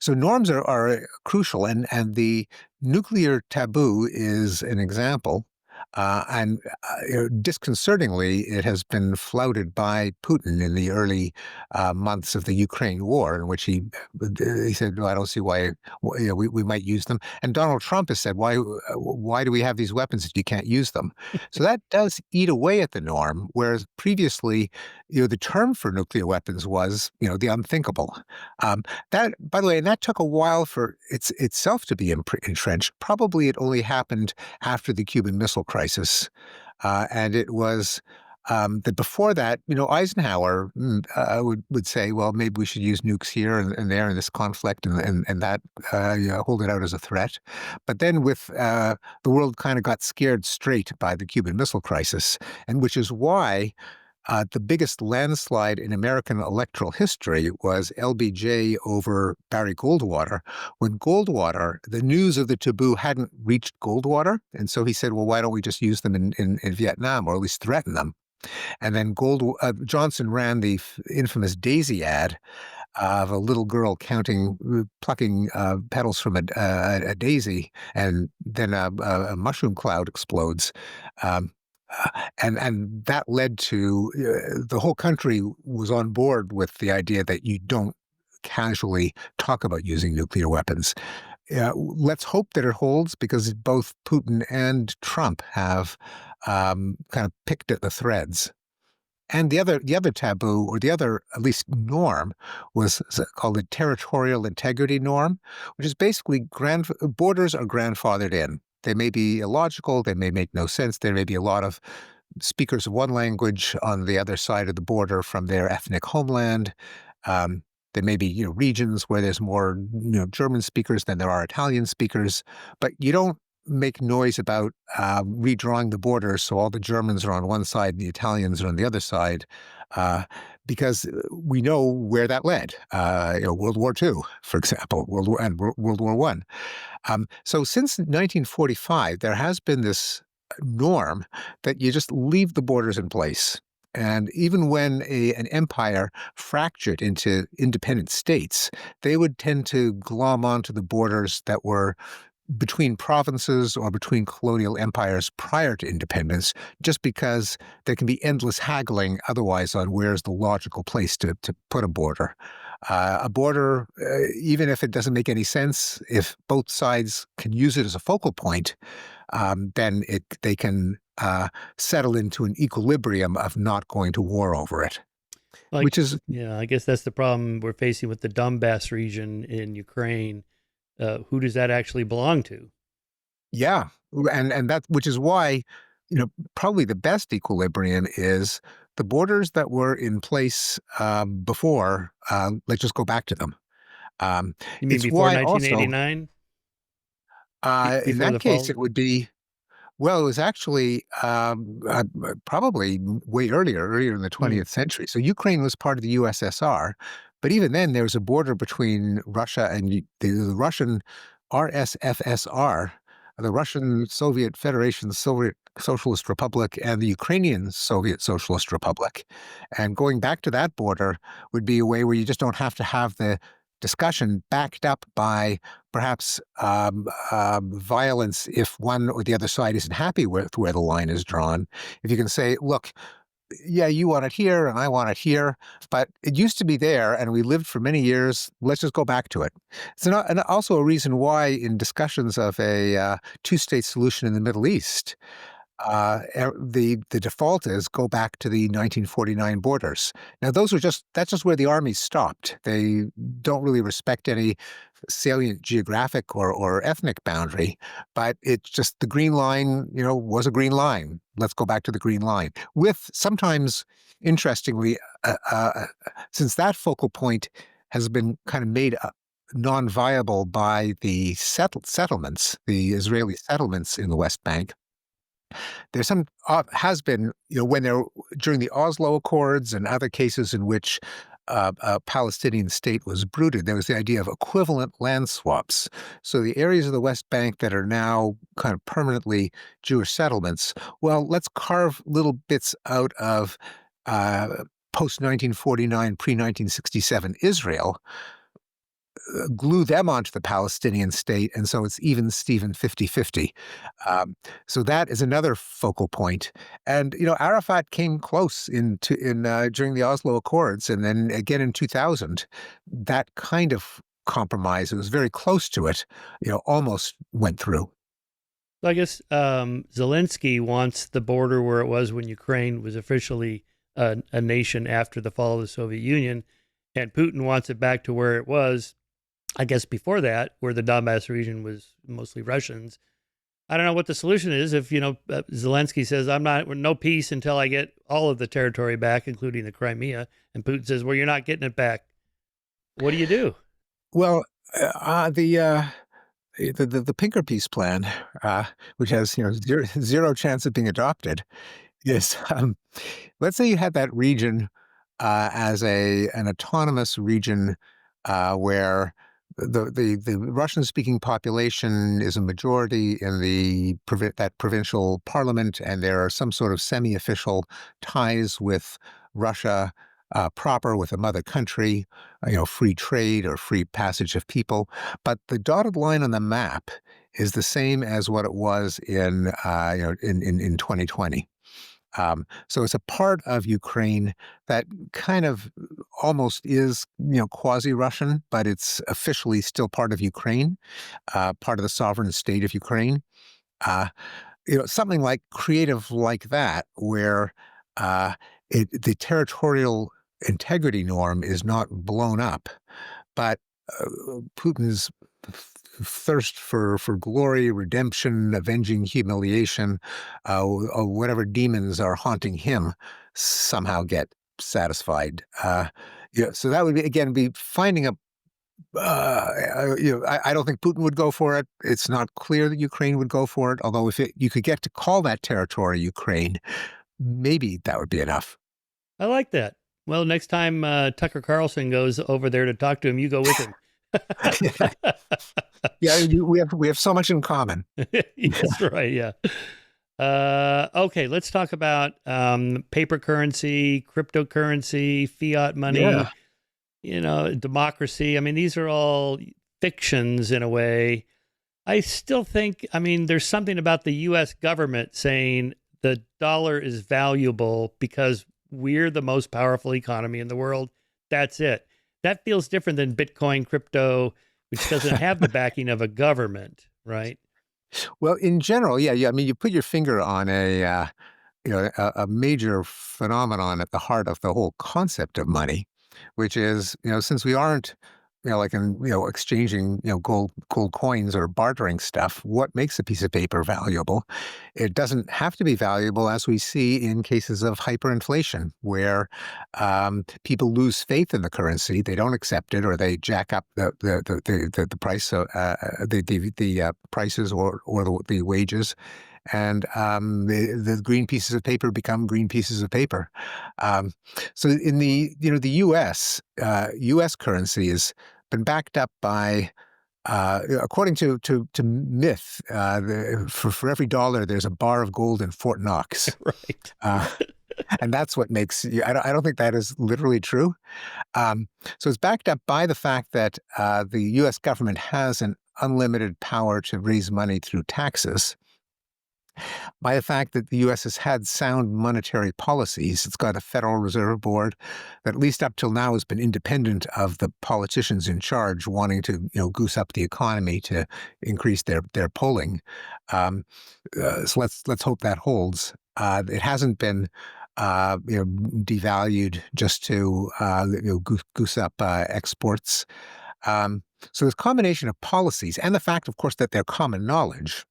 So norms are crucial, and the nuclear taboo is an example. Disconcertingly, it has been flouted by Putin in the early months of the Ukraine war, in which he said, "No, I don't see why we might use them." And Donald Trump has said, "Why do we have these weapons if you can't use them?" So that does eat away at the norm, whereas previously, the term for nuclear weapons was, the unthinkable. That, by the way, and that took a while for itself to be entrenched. Probably it only happened after the Cuban Missile Crisis, and it was that before that, Eisenhower would say, "Well, maybe we should use nukes here and there in this conflict, and that hold it out as a threat." But then, with the world kind of got scared straight by the Cuban Missile Crisis, and which is why the biggest landslide in American electoral history was LBJ over Barry Goldwater. When Goldwater, the news of the taboo hadn't reached Goldwater, and so he said, "Well, why don't we just use them in Vietnam, or at least threaten them?" And then Johnson ran the infamous Daisy ad of a little girl plucking petals from a daisy, and then a mushroom cloud explodes. Um, and that led to the whole country was on board with the idea that you don't casually talk about using nuclear weapons. Let's hope that it holds because both Putin and Trump have kind of picked at the threads. And the other taboo, or the other at least norm, was called the territorial integrity norm, which is basically borders are grandfathered in. They may be illogical, they may make no sense. There may be a lot of speakers of one language on the other side of the border from their ethnic homeland. Um, there may be, regions where there's more, German speakers than there are Italian speakers, but you don't make noise about redrawing the borders so all the Germans are on one side and the Italians are on the other side, uh, because we know where that led. World War II, for example, World War I. So since 1945, there has been this norm that you just leave the borders in place. And even when an empire fractured into independent states, they would tend to glom onto the borders that were between provinces or between colonial empires prior to independence, just because there can be endless haggling otherwise on where's the logical place to put a border. A border, even if it doesn't make any sense, if both sides can use it as a focal point, then they can settle into an equilibrium of not going to war over it, Like, which is, yeah, I guess that's the problem we're facing with the Donbass region in Ukraine. Who does that actually belong to? yeah. And that, which is why, probably the best equilibrium is the borders that were in place before, let's just go back to them. You mean It's before why also, 1989? in Before that the case, fall? it would be, well, it was actually probably way earlier in the Hmm. 20th century. So Ukraine was part of the USSR, but even then there was a border between Russia and the Russian RSFSR, the Russian Soviet Federation Soviet Socialist Republic, and the Ukrainian Soviet Socialist Republic. And going back to that border would be a way where you just don't have to have the discussion backed up by perhaps violence if one or the other side isn't happy with where the line is drawn. If you can say, look, yeah, you want it here and I want it here, but it used to be there and we lived for many years. Let's just go back to it. So, and also a reason why in discussions of a two-state solution in the Middle East, the default is go back to the 1949 borders. Now, that's just where the armies stopped. They don't really respect any salient geographic or ethnic boundary, but it's just the green line, was a green line. Let's go back to the green line. With sometimes, interestingly, since that focal point has been kind of made non-viable by the settlements, the Israeli settlements in the West Bank. There's some has been, when there during the Oslo Accords and other cases in which a Palestinian state was brooded, there was the idea of equivalent land swaps. So the areas of the West Bank that are now kind of permanently Jewish settlements, well, let's carve little bits out of post 1949, pre 1967 Israel, glue them onto the Palestinian state, and so it's even Steven 50-50. So that is another focal point. And Arafat came close during the Oslo Accords, and then again in 2000, that kind of compromise, it was very close to it, almost went through. So I guess Zelensky wants the border where it was when Ukraine was officially a nation after the fall of the Soviet Union, and Putin wants it back to where it was, I guess, before that, where the Donbass region was mostly Russians. I don't know what the solution is. If, Zelensky says, I'm not, no peace until I get all of the territory back, including the Crimea. And Putin says, well, you're not getting it back. What do you do? Well, the Pinker Peace plan, which has zero chance of being adopted, is let's say you had that region as an autonomous region where the Russian-speaking population is a majority in that provincial parliament, and there are some sort of semi-official ties with Russia proper, with a mother country, free trade or free passage of people. But the dotted line on the map is the same as what it was in 2020. So it's a part of Ukraine that kind of almost is, quasi-Russian, but it's officially still part of Ukraine, part of the sovereign state of Ukraine. Uh, Something like creative like that, where the territorial integrity norm is not blown up, but Putin's thirst for glory, redemption, avenging humiliation, or whatever demons are haunting him, somehow get satisfied. So that would be finding a. I don't think Putin would go for it. It's not clear that Ukraine would go for it. Although if you could get to call that territory Ukraine, maybe that would be enough. I like that. Well, next time Tucker Carlson goes over there to talk to him, you go with him. Yeah, we have so much in common. That's right. Yeah. Okay, let's talk about paper currency, cryptocurrency, fiat money. Yeah. Democracy. I mean, these are all fictions in a way. I still think, there's something about the U.S. government saying the dollar is valuable because we're the most powerful economy in the world. That's it. That feels different than Bitcoin, crypto, which doesn't have the backing of a government, right? Well, in general, yeah. You put your finger on a major phenomenon at the heart of the whole concept of money, which is, since we aren't, like in, exchanging, gold coins or bartering stuff, what makes a piece of paper valuable? It doesn't have to be valuable, as we see in cases of hyperinflation, where people lose faith in the currency, they don't accept it, or they jack up the price, the prices or the wages. And the green pieces of paper become green pieces of paper. So in the U.S. Currency has been backed up by, according to myth, for every dollar there's a bar of gold in Fort Knox. Right. And that's what makes you. I don't think that is literally true. So it's backed up by the fact that the U.S. government has an unlimited power to raise money through taxes. By the fact that the U.S. has had sound monetary policies. It's got a Federal Reserve Board that, at least up till now, has been independent of the politicians in charge wanting to, goose up the economy to increase their polling. Um, so let's hope that holds. It hasn't been, devalued just to goose up exports. So this combination of policies and the fact, of course, that they're common knowledge.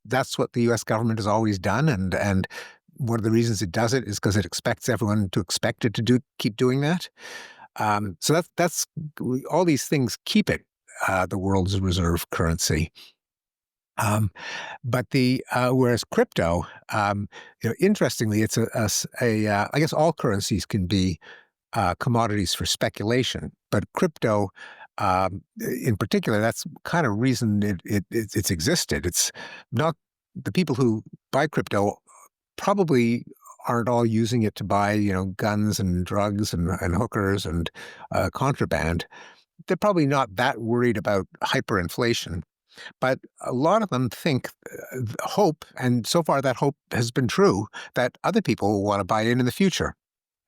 That's what the U.S. government has always done, and one of the reasons it does it is because it expects everyone to expect it to keep doing that. So that's all these things keep it the world's reserve currency. Um, but the whereas crypto, interestingly, it's I guess all currencies can be commodities for speculation, but crypto, in particular, that's kind of reason it's existed. It's not the people who buy crypto probably aren't all using it to buy, guns and drugs and hookers and contraband. They're probably not that worried about hyperinflation, but a lot of them think, hope, and so far that hope has been true, that other people will want to buy in the future.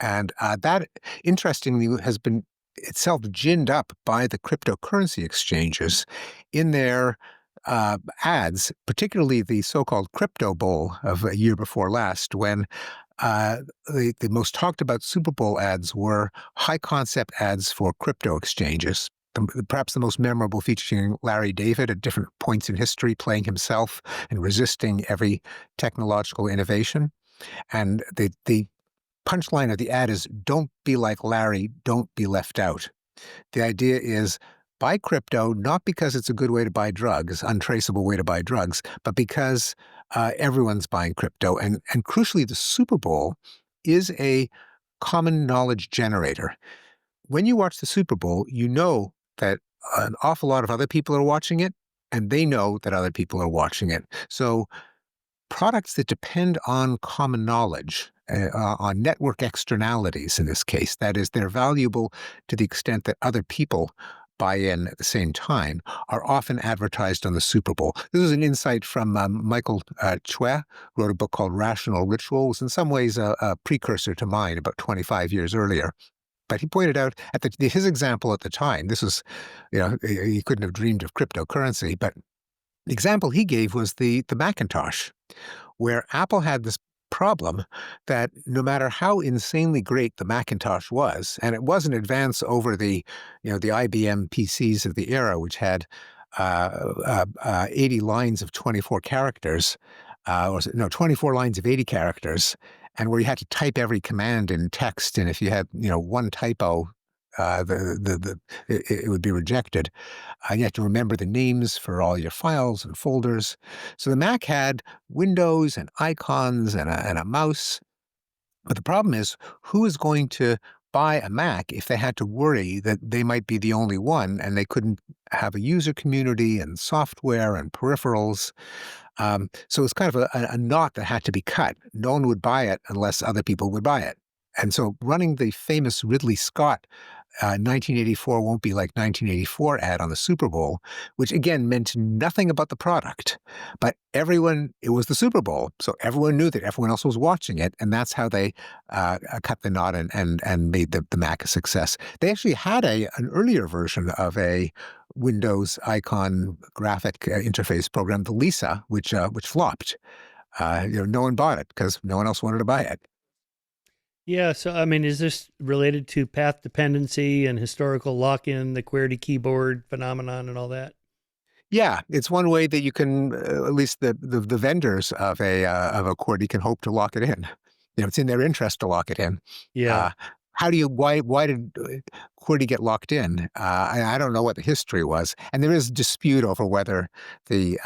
And that, interestingly, has been itself ginned up by the cryptocurrency exchanges in their ads, particularly the so-called crypto bowl of a year before last, when the most talked about Super Bowl ads were high concept ads for crypto exchanges. Perhaps the most memorable, featuring Larry David at different points in history, playing himself and resisting every technological innovation. And the punchline of the ad is, "Don't be like Larry, don't be left out." The idea is, buy crypto not because it's a good way to buy drugs, untraceable way to buy drugs, but because everyone's buying crypto. And crucially, the Super Bowl is a common knowledge generator. When you watch the Super Bowl, you know that an awful lot of other people are watching it, and they know that other people are watching it. So products that depend on common knowledge, on network externalities in this case, that is, they're valuable to the extent that other people buy in at the same time, are often advertised on the Super Bowl. This is an insight from Michael Chue, wrote a book called Rational Ritual. It was in some ways a precursor to mine about 25 years earlier. But he pointed out his example at the time, this was, he couldn't have dreamed of cryptocurrency, but the example he gave was the Macintosh, where Apple had this problem that no matter how insanely great the Macintosh was, and it was an advance over the IBM PCs of the era, which had 80 lines of 24 characters, 24 lines of 80 characters, and where you had to type every command in text, and if you had one typo, it would be rejected. You had to remember the names for all your files and folders. So the Mac had windows and icons and a mouse. But the problem is, who is going to buy a Mac if they had to worry that they might be the only one and they couldn't have a user community and software and peripherals? So it's kind of a knot that had to be cut. No one would buy it unless other people would buy it. And so running the famous Ridley Scott 1984 won't be like 1984 ad on the Super Bowl, which again meant nothing about the product, but it was the Super Bowl. So everyone knew that everyone else was watching it. And that's how they cut the knot and made the Mac a success. They actually had an earlier version of a Windows icon graphic interface program, the Lisa, which flopped. No one bought it because no one else wanted to buy it. Yeah, so I mean, is this related to path dependency and historical lock-in, the QWERTY keyboard phenomenon and all that? Yeah, it's one way that you can, at least the vendors of a QWERTY can hope to lock it in. It's in their interest to lock it in. Yeah. Why did QWERTY get locked in? I don't know what the history was, and there is dispute over whether the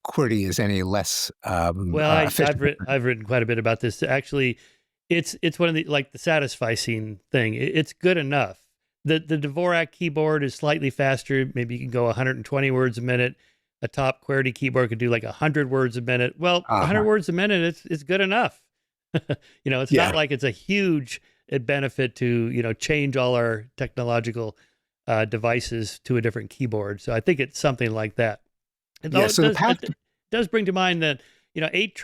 QWERTY is any less Well, I've written quite a bit about this. Actually, it's one of the, like the satisfy scene thing. It's good enough. The Dvorak keyboard is slightly faster. Maybe you can go 120 words a minute. A top QWERTY keyboard could do like 100 words a minute. Well, 100 words a minute, it's good enough. It's not like it's a huge benefit to, change all our technological devices to a different keyboard. So I think it's something like that. Yeah, so it does bring to mind that, eight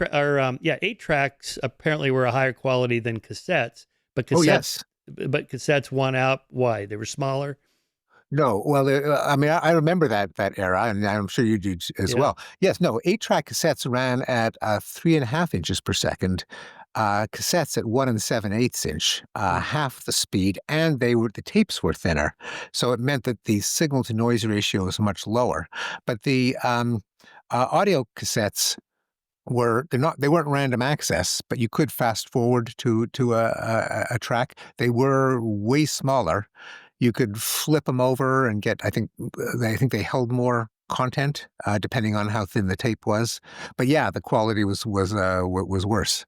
tracks apparently were a higher quality than cassettes, but Oh, cassettes yes. but cassettes won out. Why? They were smaller. No, well, I mean, I remember that era, and I'm sure you do as Yeah. well. Yes, no, 8-track cassettes ran at 3.5 inches per second. Cassettes at 1 7/8 inch, Mm. half the speed, and the tapes were thinner, so it meant that the signal to noise ratio was much lower. But the audio cassettes they weren't random access, but you could fast forward to a track. They were way smaller. You could flip them over and get. I think they held more content depending on how thin the tape was. But yeah, the quality was worse.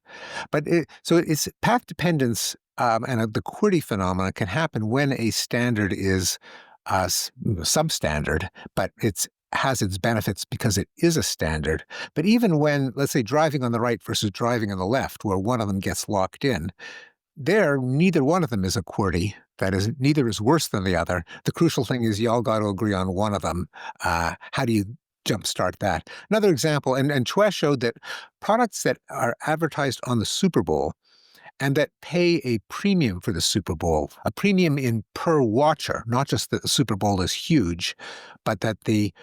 But it's path dependence, and the QWERTY phenomena can happen when a standard is substandard, but it's has its benefits because it is a standard. But even when, let's say, driving on the right versus driving on the left, where one of them gets locked in, neither one of them is a QWERTY. That is, neither is worse than the other. The crucial thing is you all got to agree on one of them. How do you jumpstart that? Another example, and Chua showed that products that are advertised on the Super Bowl and that pay a premium for the Super Bowl, a premium in per watcher, not just that the Super Bowl is huge, but that the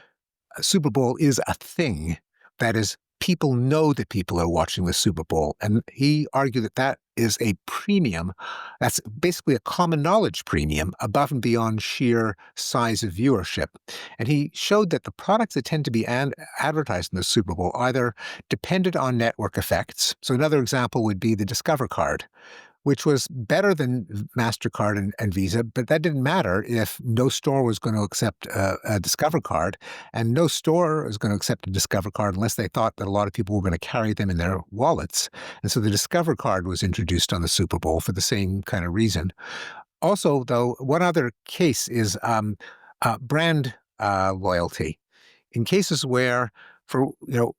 Super Bowl is a thing. That is, people know that people are watching the Super Bowl. And he argued that that is a premium. That's basically a common knowledge premium above and beyond sheer size of viewership. And he showed that the products that tend to be advertised in the Super Bowl either depended on network effects. So another example would be the Discover card, which was better than MasterCard and Visa, but that didn't matter if no store was going to accept a Discover card, and no store was going to accept a Discover card unless they thought that a lot of people were going to carry them in their wallets. And so the Discover card was introduced on the Super Bowl for the same kind of reason. Also, though, one other case is brand loyalty. In cases where, for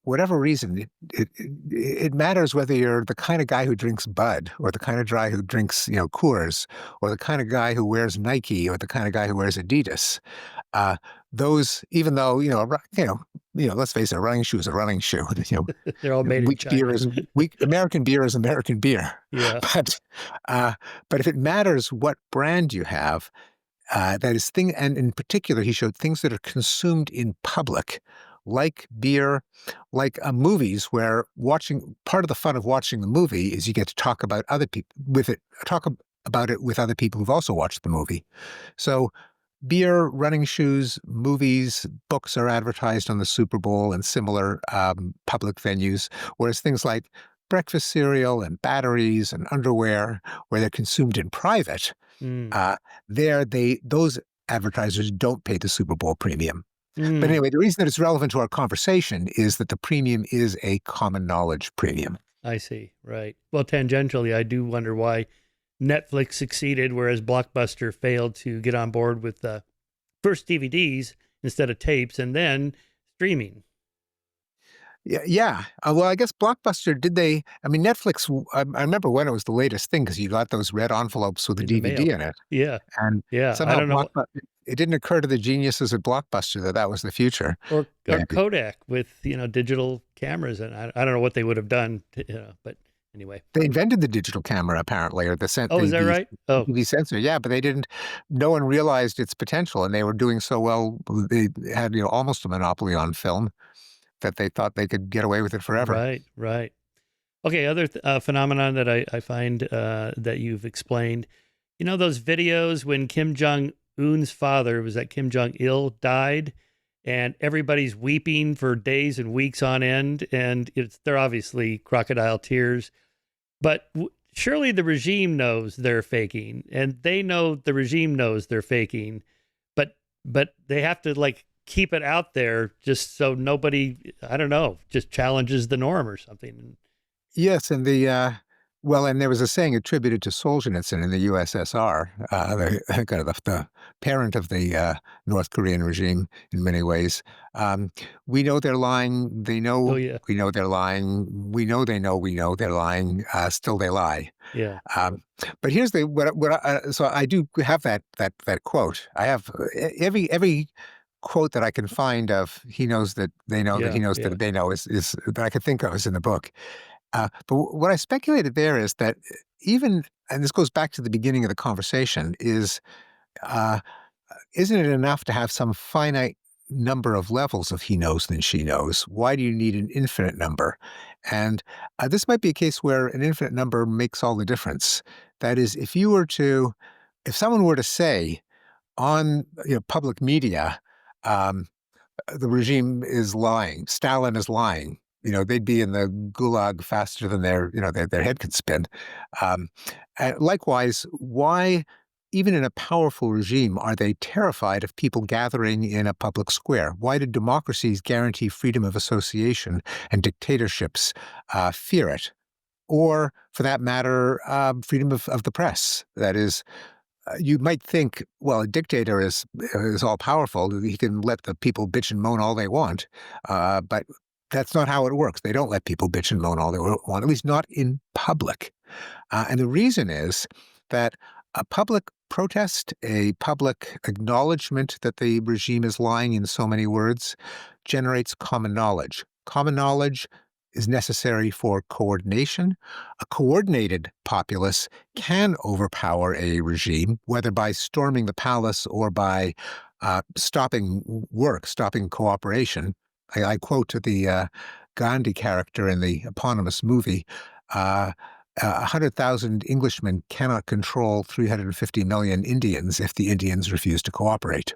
whatever reason, it matters whether you're the kind of guy who drinks Bud, or the kind of guy who drinks Coors, or the kind of guy who wears Nike, or the kind of guy who wears Adidas. Those, even though let's face it, a running shoe is a running shoe. They're all made in China. American beer is American beer. Yeah. But if it matters what brand you have, that is and in particular, he showed things that are consumed in public, like beer, like movies, where part of the fun of watching the movie is you get to talk about about it with other people who've also watched the movie. So beer, running shoes, movies, books are advertised on the Super Bowl and similar public venues, whereas things like breakfast cereal and batteries and underwear, where they're consumed in private, Mm. those advertisers don't pay the Super Bowl premium. Mm. But anyway, the reason that it's relevant to our conversation is that the premium is a common knowledge premium. I see. Right. Well, tangentially, I do wonder why Netflix succeeded, whereas Blockbuster failed to get on board with first DVDs instead of tapes, and then streaming. Yeah. Well, I guess Blockbuster Netflix. I remember when it was the latest thing because you got those red envelopes with a In the DVD mail. in it, Yeah. and Yeah. I somehow don't know. it didn't occur to the geniuses at Blockbuster that was the future. Or Yeah. Kodak with, digital cameras. And I don't know what they would have done, but anyway. They invented the digital camera, apparently, or Oh, is that right? Oh, the sensor. Yeah, but no one realized its potential, and they were doing so well. They had, almost a monopoly on film that they thought they could get away with it forever. right, right. Okay, other phenomenon that I find that you've explained, those videos when Kim Jong-un's father, was that Kim Jong-il, died, and everybody's weeping for days and weeks on end, and they're obviously crocodile tears, but surely the regime knows they're faking, and they know the regime knows they're faking, but they have to keep it out there just so nobody, I don't know, just challenges the norm or something. Yes, and and there was a saying attributed to Solzhenitsyn in the USSR, kind of the parent of the North Korean regime in many ways. We know they're lying. They know Oh yeah, we know they're lying. We know they know we know they're lying. Still they lie. yeah. But here's so I do have that quote. I have every quote that I can find of "He knows that they know that he Yeah, knows yeah. that they know" is that I could think of is in the book. But what I speculated there is that even, and this goes back to the beginning of the conversation, is uh, isn't it enough to have some finite number of levels of he knows than she knows? Why do you need an infinite number? And this might be a case where an infinite number makes all the difference. That is, if someone were to say on public media, um, the regime is lying, Stalin is lying. They'd be in the gulag faster than their head could spin. Um, and likewise, why, even in a powerful regime, are they terrified of people gathering in a public square? Why do democracies guarantee freedom of association and dictatorships fear it? Or, for that matter, freedom of the press. That is, you might think, well, a dictator is all powerful. He can let the people bitch and moan all they want, but that's not how it works. They don't let people bitch and moan all they want, at least not in public. And the reason is that a public protest, a public acknowledgement that the regime is lying in so many words, generates common knowledge. Common knowledge is necessary for coordination. A coordinated populace can overpower a regime, whether by storming the palace or by stopping work, stopping cooperation. I quote the Gandhi character in the eponymous movie. 100,000 Englishmen cannot control 350 million Indians if the Indians refuse to cooperate.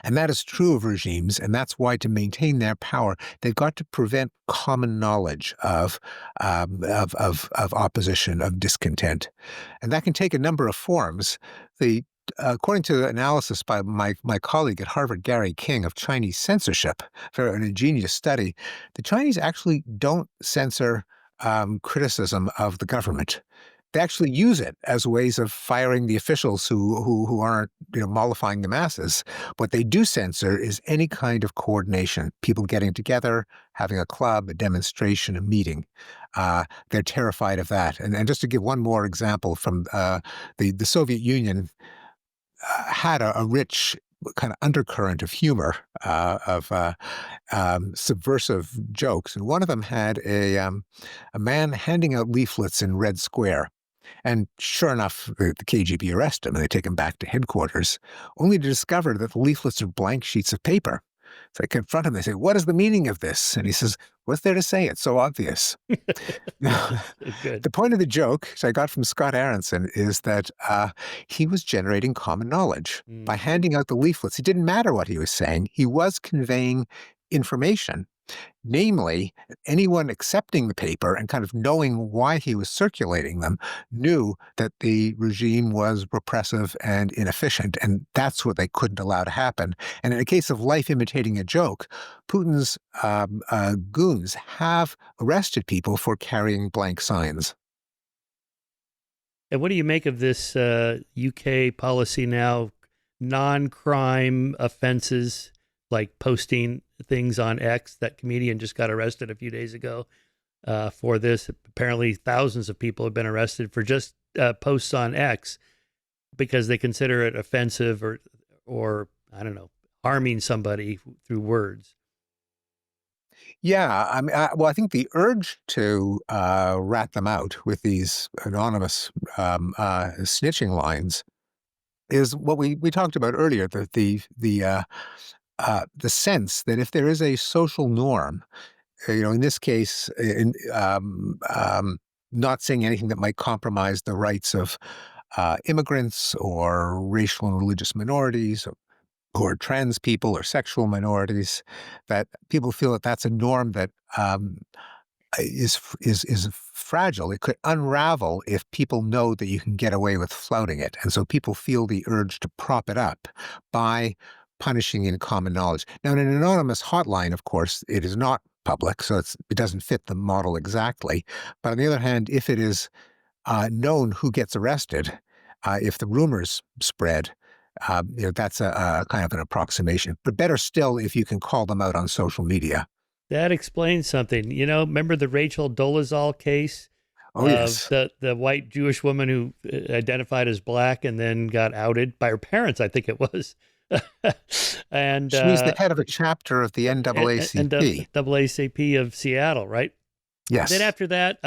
And that is true of regimes, and that's why, to maintain their power, they've got to prevent common knowledge of opposition, of discontent, and that can take a number of forms. According to analysis by my colleague at Harvard, Gary King, of Chinese censorship, for an ingenious study, the Chinese actually don't censor criticism of the government. They actually use it as ways of firing the officials who aren't mollifying the masses. What they do censor is any kind of coordination, people getting together, having a club, a demonstration, a meeting. They're terrified of that. And just to give one more example from the Soviet Union, had a rich kind of undercurrent of humor, of subversive jokes. And one of them had a man handing out leaflets in Red Square. And sure enough, the KGB arrest him and they take him back to headquarters, only to discover that the leaflets are blank sheets of paper. So I confront him. They say, "What is the meaning of this?" And he says, "What's there to say? It's so obvious." Now, Good. the point of the joke, which I got from Scott Aronson, is that he was generating common knowledge by Mm. handing out the leaflets. It didn't matter what he was saying. He was conveying information. Namely, anyone accepting the paper and kind of knowing why he was circulating them knew that the regime was repressive and inefficient, and that's what they couldn't allow to happen. And in a case of life imitating a joke, Putin's goons have arrested people for carrying blank signs. And what do you make of this UK policy now? Non-crime offenses like posting things on X. That comedian just got arrested a few days ago for this. Apparently, thousands of people have been arrested for just posts on X because they consider it offensive or I don't know, harming somebody through words. Yeah, I mean, well, I think the urge to rat them out with these anonymous snitching lines is what we talked about earlier. The sense that if there is a social norm, in this case, not saying anything that might compromise the rights of immigrants or racial and religious minorities, or trans people or sexual minorities, that people feel that that's a norm that is fragile. It could unravel if people know that you can get away with flouting it, and so people feel the urge to prop it up by punishing in common knowledge. Now, in an anonymous hotline, of course, it is not public, so it doesn't fit the model exactly. But on the other hand, if it is known who gets arrested, if the rumors spread, that's a kind of an approximation. But better still if you can call them out on social media. That explains something. Remember the Rachel Dolezal case Oh, of yes. the white Jewish woman who identified as black and then got outed by her parents, I think it was, And She's the head of a chapter of the and NAACP. NAACP of Seattle, right? Then Yes. after that,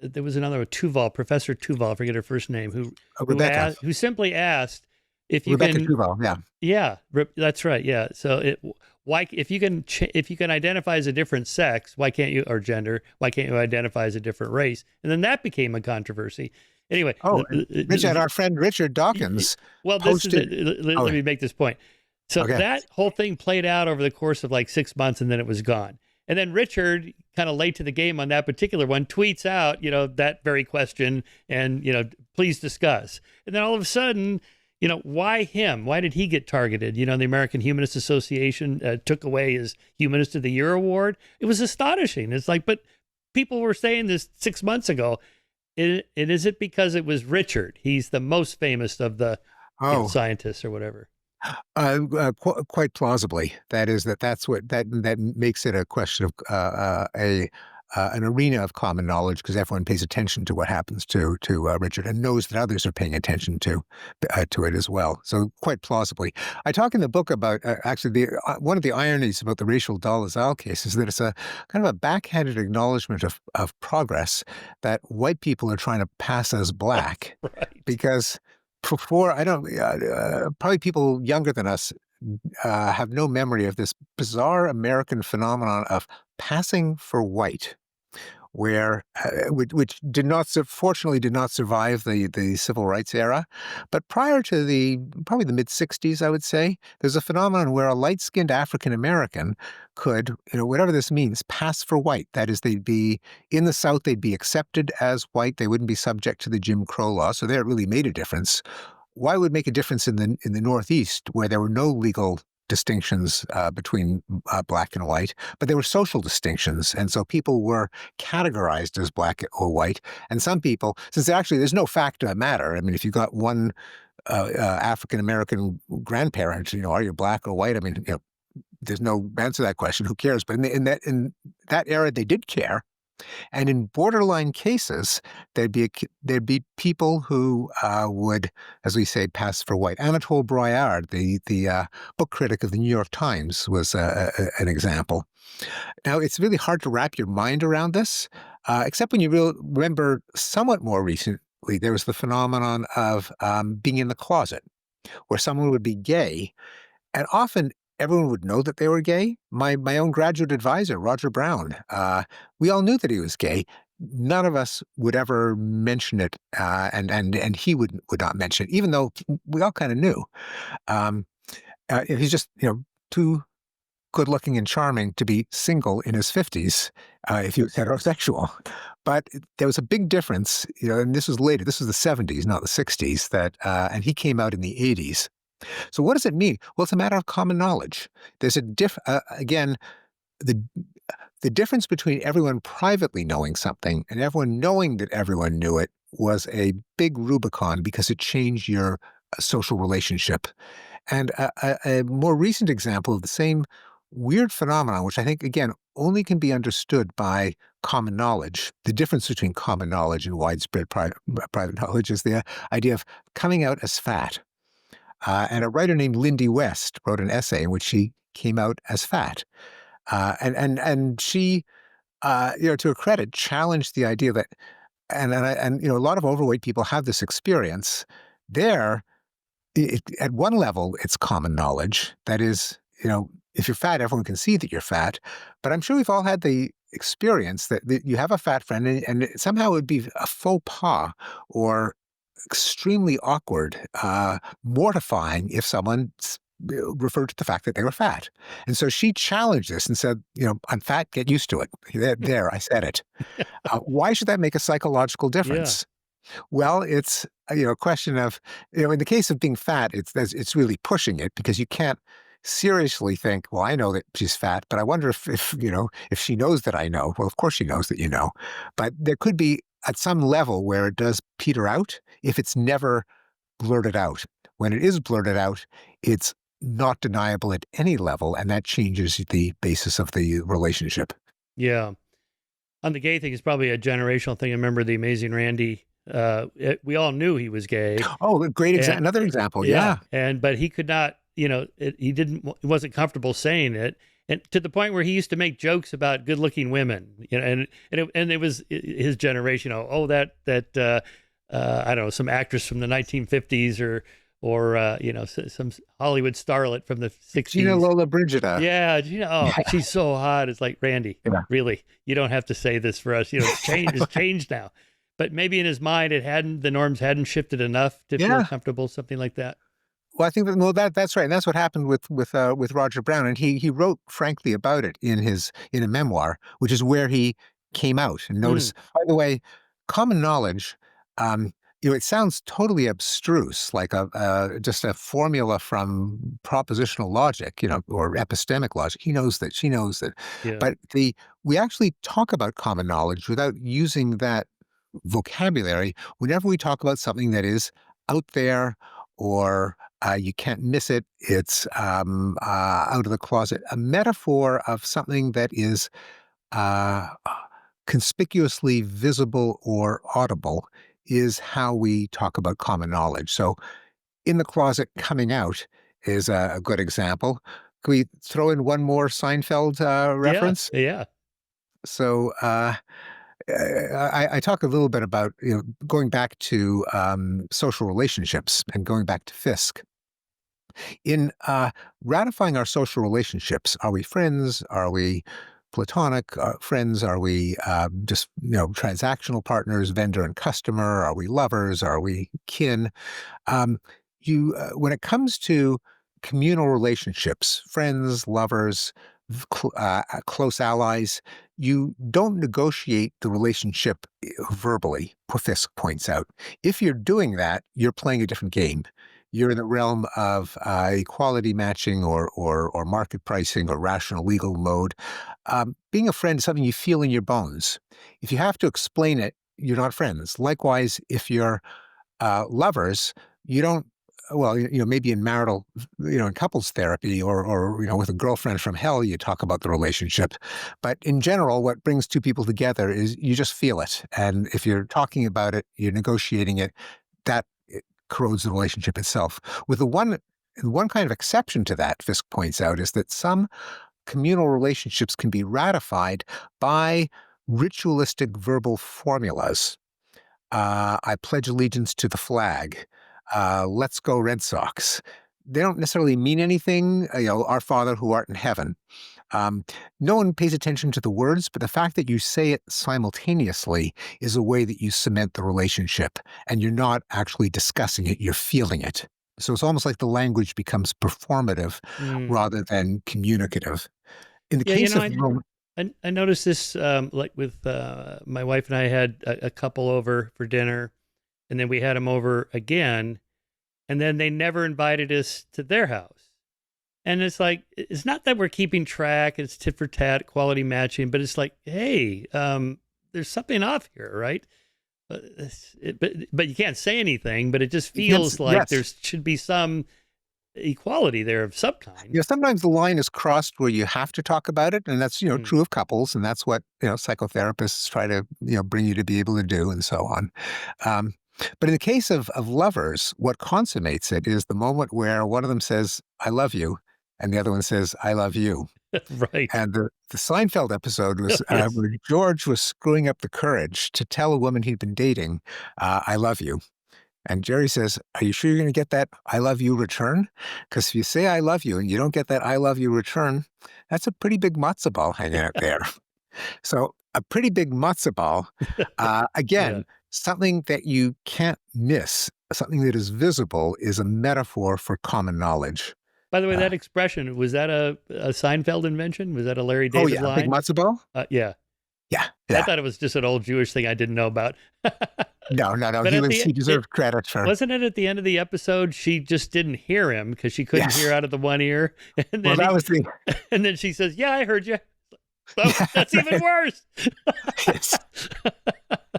there was another one, Tuval, Professor Tuval, I forget her first name, Rebecca. who simply asked if you Rebecca can, Tuval, yeah. yeah, that's right, yeah. So why if you can if you can identify as a different sex, why can't you, or gender, why can't you identify as a different race? And then that became a controversy. Anyway, Oh, and Richard, our friend Richard Dawkins well, this is posted. let Oh, me make this point. So okay. that whole thing played out over the course of like 6 months, and then it was gone. And then Richard, kind of late to the game on that particular one, tweets out, that very question and, please discuss. And then all of a sudden, why him? Why did he get targeted? The American Humanist Association took away his Humanist of the Year award. It was astonishing. It's like, but people were saying this 6 months ago. Is it because it was Richard? He's the most famous of the scientists or whatever. Quite plausibly, that's what that makes it a question of an arena of common knowledge, because everyone pays attention to what happens to Richard and knows that others are paying attention to it as well. So quite plausibly, I talk in the book about actually one of the ironies about the racial Dalazal case is that it's a kind of a backhanded acknowledgement of progress that white people are trying to pass as black, right? Because before, I don't, probably people younger than us have no memory of this bizarre American phenomenon of passing for white, where which fortunately did not survive the civil rights era. But prior to probably the mid 60s, I would say, there's a phenomenon where a light-skinned African American could, whatever this means, pass for white. That is, they'd be in the South, they'd be accepted as white. They wouldn't be subject to the Jim Crow law. So there it really made a difference. Why would it make a difference in the Northeast, where there were no legal distinctions between black and white, but there were social distinctions, and so people were categorized as black or white. And some people, since there's no fact of the matter. I mean, if you got one African American grandparent, are you black or white? I mean, there's no answer to that question. Who cares? But in that era, they did care. And in borderline cases, there'd be people who would, as we say, pass for white. Anatole Broyard, the book critic of the New York Times, was an example. Now, it's really hard to wrap your mind around this, except when you remember somewhat more recently, there was the phenomenon of being in the closet, where someone would be gay, and often everyone would know that they were gay. My own graduate advisor, Roger Brown, we all knew that he was gay. None of us would ever mention it, and he would not mention it, even though we all kind of knew. He's just too good-looking and charming to be single in his 50s if he was heterosexual. But there was a big difference, and this was later. This was the 70s, not the 60s. And he came out in the 80s. So what does it mean? Well, it's a matter of common knowledge. There's again, the difference between everyone privately knowing something and everyone knowing that everyone knew it was a big Rubicon, because it changed your social relationship. And a more recent example of the same weird phenomenon, which I think, again, only can be understood by common knowledge. The difference between common knowledge and widespread private knowledge is the idea of coming out as fat. And a writer named Lindy West wrote an essay in which she came out as fat. And she, to her credit, challenged the idea that, and a lot of overweight people have this experience. At one level, it's common knowledge. That is, if you're fat, everyone can see that you're fat. But I'm sure we've all had the experience that you have a fat friend, and somehow it would be a faux pas or extremely awkward, mortifying if someone referred to the fact that they were fat. And so she challenged this and said, I'm fat, get used to it. There, I said it. Why should that make a psychological difference? Yeah. Well, it's a question of, in the case of being fat, it's really pushing it, because you can't seriously think, well, I know that she's fat, but I wonder if she knows that I know. Well, of course she knows that you know. But there could be at some level where it does peter out if it's never blurted out. When it is blurted out, it's not deniable at any level, and that changes the basis of the relationship. Yeah. On the gay thing, it's probably a generational thing. I remember the Amazing Randy We all knew he was gay. Oh, great And another example. yeah, Yeah. but he could not, he wasn't comfortable saying it, and to the point where he used to make jokes about good-looking women, and it was his generation. I don't know, some actress from the 1950s or some Hollywood starlet from the Gina 60s. Lola Brigida. Yeah, Yeah. she's so hot. It's like, Randy, Yeah. really, you don't have to say this for us. It's changed. It's changed now. But maybe in his mind, the norms hadn't shifted enough to feel Yeah. comfortable, something like that. Well, I think that's right. And that's what happened with Roger Brown. And he wrote frankly about it in a memoir, which is where he came out. And Mm, notice, by the way, common knowledge, um, it sounds totally abstruse, like just a formula from propositional logic, or epistemic logic. He knows that, she knows that. yeah. But we actually talk about common knowledge without using that vocabulary whenever we talk about something that is out there, or you can't miss it. It's out of the closet. A metaphor of something that is uh, conspicuously visible or audible is how we talk about common knowledge. So, in the closet, coming out is a good example. Can we throw in one more Seinfeld Yeah. reference? Yeah. So, I talk a little bit about going back to social relationships and going back to Fisk. In ratifying our social relationships, are we friends? Are we platonic friends? Are we just transactional partners, vendor and customer? Are we lovers? Are we kin? Um, when it comes to communal relationships, friends, lovers, close allies, you don't negotiate the relationship verbally, Fisk points out. If you're doing that, you're playing a different game. You're in the realm of equality matching or market pricing or rational legal mode. Being a friend is something you feel in your bones. If you have to explain it, you're not friends. Likewise, if you're lovers, you don't. Well, maybe in marital, in couples therapy, or with a girlfriend from hell, you talk about the relationship. But in general, what brings two people together is you just feel it, and if you're talking about it, you're negotiating it. That corrodes the relationship itself. With the one kind of exception to that, Fisk points out, is that some communal relationships can be ratified by ritualistic verbal formulas. I pledge allegiance to the flag. Let's go Red Sox. They don't necessarily mean anything. Our Father who art in heaven. Um, no one pays attention to the words, but the fact that you say it simultaneously is a way that you cement the relationship, and you're not actually discussing it, you're feeling it. So it's almost like the language becomes performative Mm. rather than communicative. In the Yeah. case of I noticed this, like with my wife and I had a couple over for dinner, and then we had them over again, and then they never invited us to their house. And it's like, it's not that we're keeping track, it's tit for tat, quality matching, but it's like, hey, there's something off here, right? But you can't say anything, but it just feels like there yes, should be some equality there of some kind. sometimes the line is crossed where you have to talk about it, and that's Mm. true of couples, and that's what psychotherapists try to bring you to be able to do, and so on. Um, but in the case of lovers, what consummates it is the moment where one of them says, "I love you," and the other one says, "I love you." Right. And the Seinfeld episode was Yes. where George was screwing up the courage to tell a woman he'd been dating, "I love you." And Jerry says, "Are you sure you're going to get that 'I love you' return? Because if you say 'I love you' and you don't get that 'I love you' return, that's a pretty big matzo ball hanging out there." So a pretty big matzo ball, Yeah. again, something that you can't miss, something that is visible, is a metaphor for common knowledge. By the way, Uh, that expression, was that a Seinfeld invention? Was that a Larry oh David yeah, big line? matzo ball. Yeah. Yeah, I yeah. thought it was just an old Jewish thing I didn't know about. No, no, no. But He deserved credit for. wasn't it at the end of the episode, she just didn't hear him because she couldn't hear Yes. out of the one ear, and Well, then that was the. and then she says, "Yeah, I heard you." So Yeah, that's even worse. yes.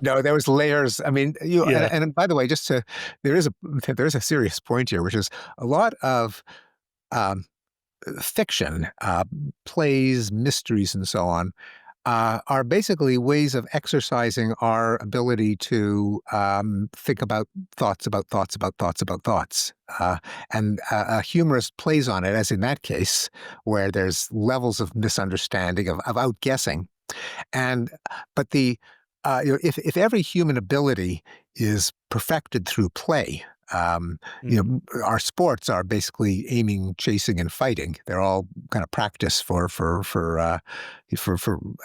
No, there was layers. I mean, Yeah. and by the way, there is a serious point here, which is a lot of um, fiction, plays, mysteries, and so on. are basically ways of exercising our ability to think about thoughts about thoughts about thoughts about thoughts. And a humorist plays on it, as in that case, where there's levels of misunderstanding, of outguessing. And but if every human ability is perfected through play, um, our sports are basically aiming, chasing, and fighting. They're all kind of practice for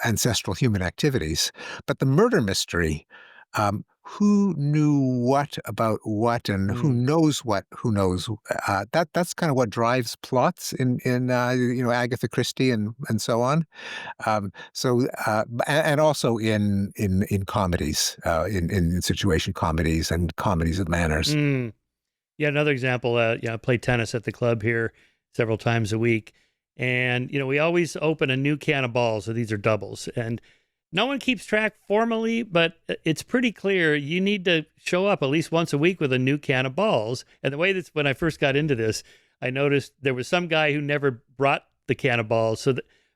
ancestral human activities. But the murder mystery, who knew what about what, and who Mm. knows what, who knows, that's kind of what drives plots in Agatha Christie and so on. And also in comedies, in situation comedies and comedies of manners. Mm. Yeah, another example. I play tennis at the club here several times a week, and we always open a new can of balls. So these are doubles, and no one keeps track formally, but it's pretty clear you need to show up at least once a week with a new can of balls. And the way that when I first got into this, I noticed there was some guy who never brought the can of balls.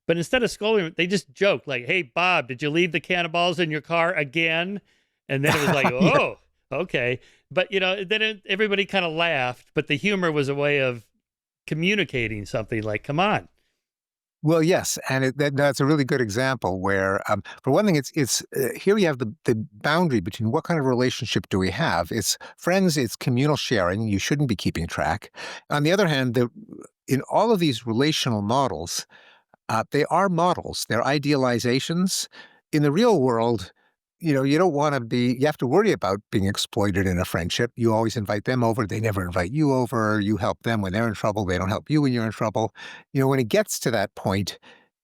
But instead of scolding him, they just joked like, "Hey, Bob, did you leave the can of balls in your car again?" And then it was like, Yeah. "Oh, okay." But everybody kind of laughed. But the humor was a way of communicating something like, "Come on." Well, yes, and that's a really good example where, for one thing, it's here we have the boundary between what kind of relationship do we have. It's friends, it's communal sharing. You shouldn't be keeping track. On the other hand, in all of these relational models, they are models. They're idealizations. In the real world, you don't want to be, you have to worry about being exploited in a friendship. You always invite them over. They never invite you over. You help them when they're in trouble. They don't help you when you're in trouble. When it gets to that point,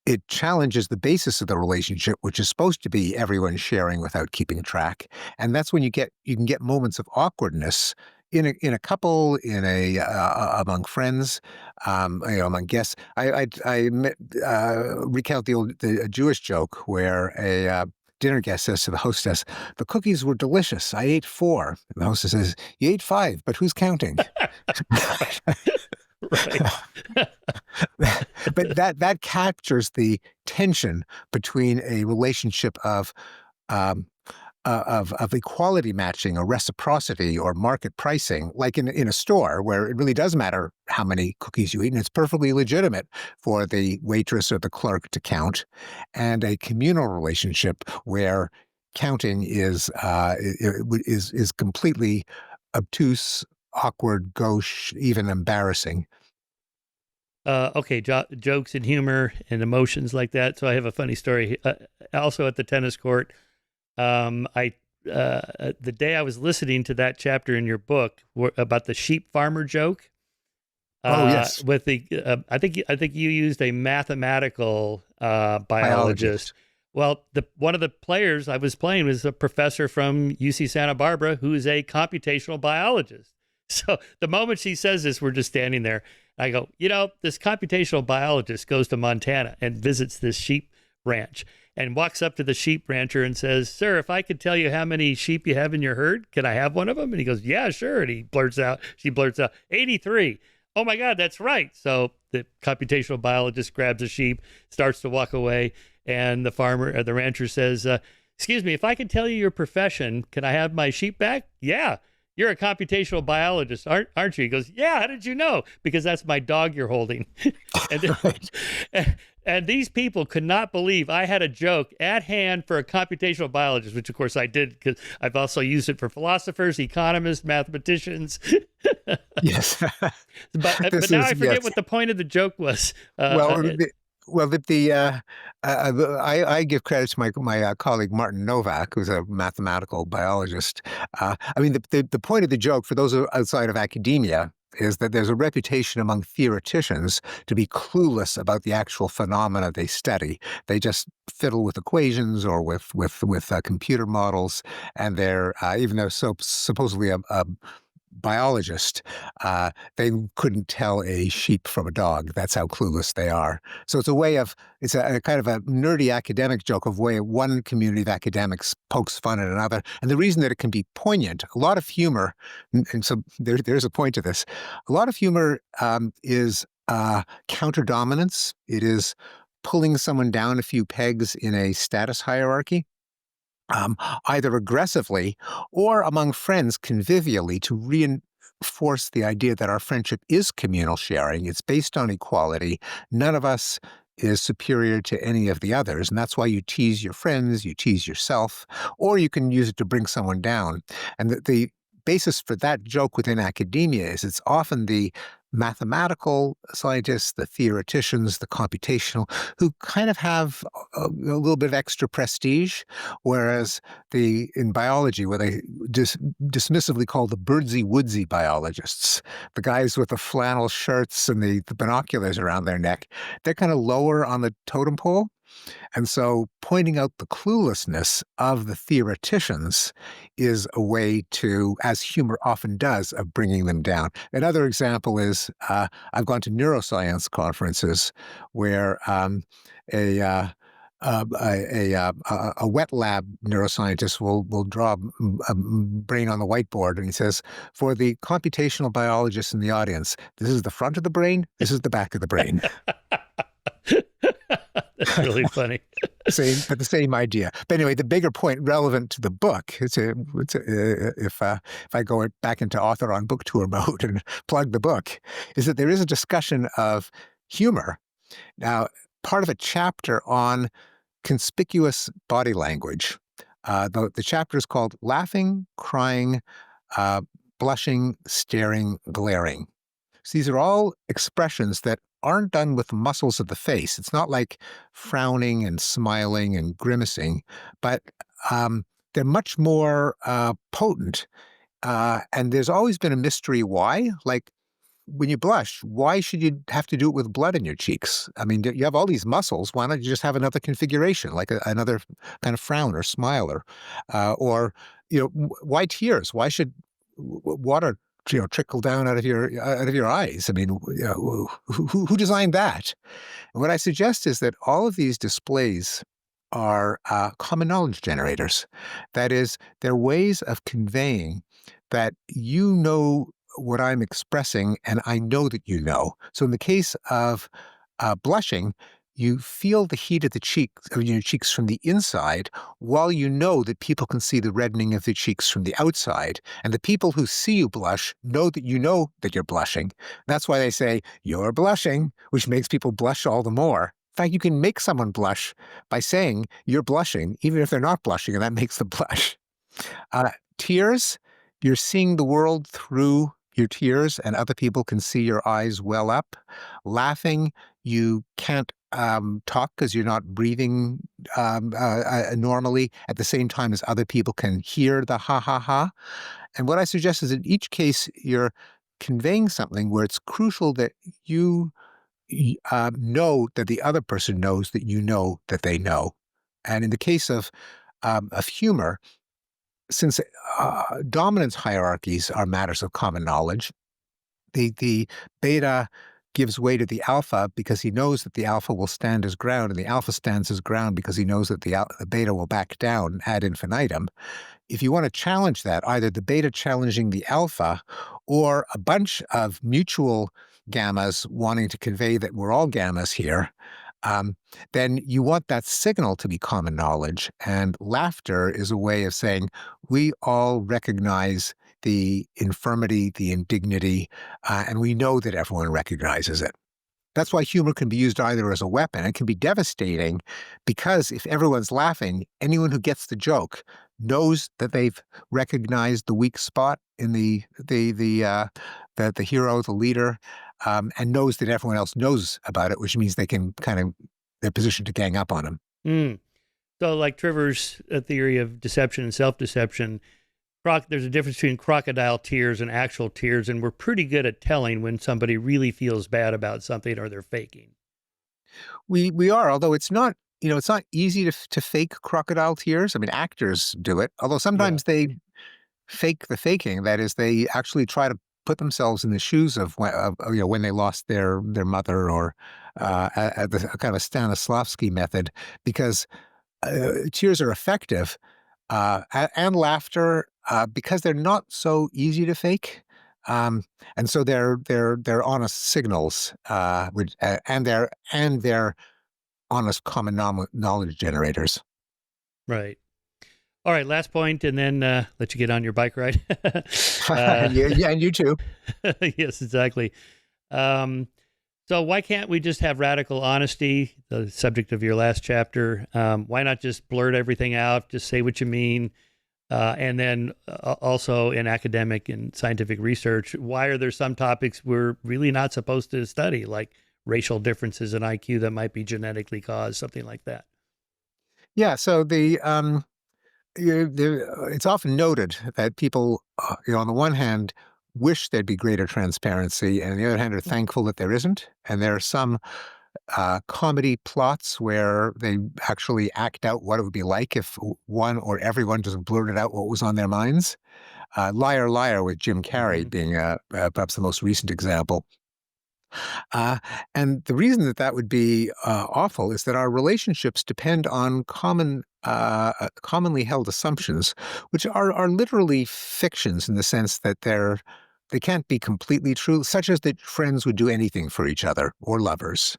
it challenges the basis of the relationship, which is supposed to be everyone sharing without keeping track. And that's when you can get moments of awkwardness in a couple, among friends, among guests. I recount the Jewish joke where a dinner guest says to the hostess, "The cookies were delicious. I ate 4." And the hostess says, "You ate 5, but who's counting?" Right. But that captures the tension between a relationship um, of equality matching or reciprocity or market pricing, like in a store where it really does matter how many cookies you eat, and it's perfectly legitimate for the waitress or the clerk to count, and a communal relationship where counting is completely obtuse, awkward, gauche, even embarrassing. Okay, jokes and humor and emotions like that. So I have a funny story. Also at the tennis court, I the day I was listening to that chapter in your book about the sheep farmer joke. Oh yes, With the I think you used a mathematical biologist. biologist. Well, the one of the players I was playing was a professor from UC Santa Barbara who is a computational biologist. So the moment she says this, we're just standing there. I go, this computational biologist goes to Montana and visits this sheep ranch and walks up to the sheep rancher and says, "Sir, if I could tell you how many sheep you have in your herd, can I have one of them?" And he goes, "Yeah, sure." And she blurts out, 83. Oh my God, that's right. So the computational biologist grabs a sheep, starts to walk away, and the rancher says, "Excuse me, if I could tell you your profession, can I have my sheep back?" "Yeah. You're a computational biologist, aren't you?" He goes, "Yeah, how did you know?" "Because that's my dog you're holding." and, Right. and these people could not believe I had a joke at hand for a computational biologist, which of course I did because I've also used it for philosophers, economists, mathematicians. Yes. But This now is I forget yes. what the point of the joke was. Well, I give credit to my colleague Martin Novak, who's a mathematical biologist. I mean, the point of the joke for those outside of academia is that there's a reputation among theoreticians to be clueless about the actual phenomena they study. They just fiddle with equations or with computer models, and they're even though supposedly a biologist, they couldn't tell a sheep from a dog. That's how clueless they are. So it's a kind of a nerdy academic joke of way one community of academics pokes fun at another. And the reason that it can be poignant, a lot of humor, and so there's a point to this. A lot of humor is counter dominance. It is pulling someone down a few pegs in a status hierarchy, either aggressively or among friends convivially to reinforce the idea that our friendship is communal sharing. It's based on equality. None of us is superior to any of the others. And that's why you tease your friends, you tease yourself, or you can use it to bring someone down. And the basis for that joke within academia is it's often the mathematical scientists, the theoreticians, the computational, who kind of have a little bit of extra prestige, whereas in biology, where they dismissively call the birdsy woodsy biologists, the guys with the flannel shirts and the binoculars around their neck, they're kind of lower on the totem pole. And so pointing out the cluelessness of the theoreticians is a way to, as humor often does, of bringing them down. Another example is I've gone to neuroscience conferences where a wet lab neuroscientist will draw a brain on the whiteboard, and he says, for the computational biologists in the audience, this is the front of the brain, this is the back of the brain. That's really funny. But the same idea. But anyway, the bigger point relevant to the book, if I go back into author on book tour mode and plug the book, is that there is a discussion of humor. Now, part of a chapter on conspicuous body language. The chapter is called Laughing, Crying, Blushing, Staring, Glaring. So these are all expressions that aren't done with the muscles of the face. It's not like frowning and smiling and grimacing, but they're much more potent. And there's always been a mystery why. Like, when you blush, why should you have to do it with blood in your cheeks? I mean, you have all these muscles. Why don't you just have another configuration, like another kind of frown or smile, or why tears? Why should water trickle down out of your eyes? I mean, who designed that? And what I suggest is that all of these displays are common knowledge generators. That is, they're ways of conveying that you know what I'm expressing, and I know that you know. So in the case of blushing, you feel the heat of your cheeks from the inside, while you know that people can see the reddening of the cheeks from the outside. And the people who see you blush know that you know that you're blushing. That's why they say, you're blushing, which makes people blush all the more. In fact, you can make someone blush by saying you're blushing, even if they're not blushing, and that makes them blush. Tears, you're seeing the world through your tears, and other people can see your eyes well up. Laughing, you can't talk because you're not breathing normally at the same time as other people can hear the ha ha ha. And what I suggest is in each case, you're conveying something where it's crucial that you know that the other person knows that you know that they know. And in the case of humor, since dominance hierarchies are matters of common knowledge, the beta gives way to the alpha because he knows that the alpha will stand his ground, and the alpha stands his ground because he knows that the beta will back down ad infinitum. If you want to challenge that, either the beta challenging the alpha or a bunch of mutual gammas wanting to convey that we're all gammas here, then you want that signal to be common knowledge. And laughter is a way of saying we all recognize the infirmity, the indignity, and we know that everyone recognizes it. That's why humor can be used either as a weapon. It can be devastating because if everyone's laughing, anyone who gets the joke knows that they've recognized the weak spot in the hero, the leader, and knows that everyone else knows about it, which means they can they're positioned to gang up on him. Mm. So like Trevor's theory of deception and self-deception, there's a difference between crocodile tears and actual tears, and we're pretty good at telling when somebody really feels bad about something or they're faking. We are, although it's not easy to fake crocodile tears. I mean, actors do it, although sometimes they fake the faking. That is, they actually try to put themselves in the shoes of when they lost their mother, or at the kind of a Stanislavski method, because tears are effective, and laughter because they're not so easy to fake, and so they're honest signals, and they're honest common knowledge generators. Right. All right, last point, and then let you get on your bike ride. Yeah, and you too. Yes, exactly. Um, so why can't we just have radical honesty, the subject of your last chapter? Why not just blurt everything out, just say what you mean? And then also in academic and scientific research, why are there some topics we're really not supposed to study, like racial differences in IQ that might be genetically caused, something like that? Yeah, so it's often noted that people, on the one hand, wish there'd be greater transparency, and on the other hand, are thankful that there isn't. And there are some comedy plots where they actually act out what it would be like if one or everyone just blurted out what was on their minds. Liar, Liar with Jim Carrey Hmm. being perhaps the most recent example. Uh, and the reason that that would be awful is that our relationships depend on commonly held assumptions, which are literally fictions in the sense that they can't be completely true, such as that friends would do anything for each other or lovers,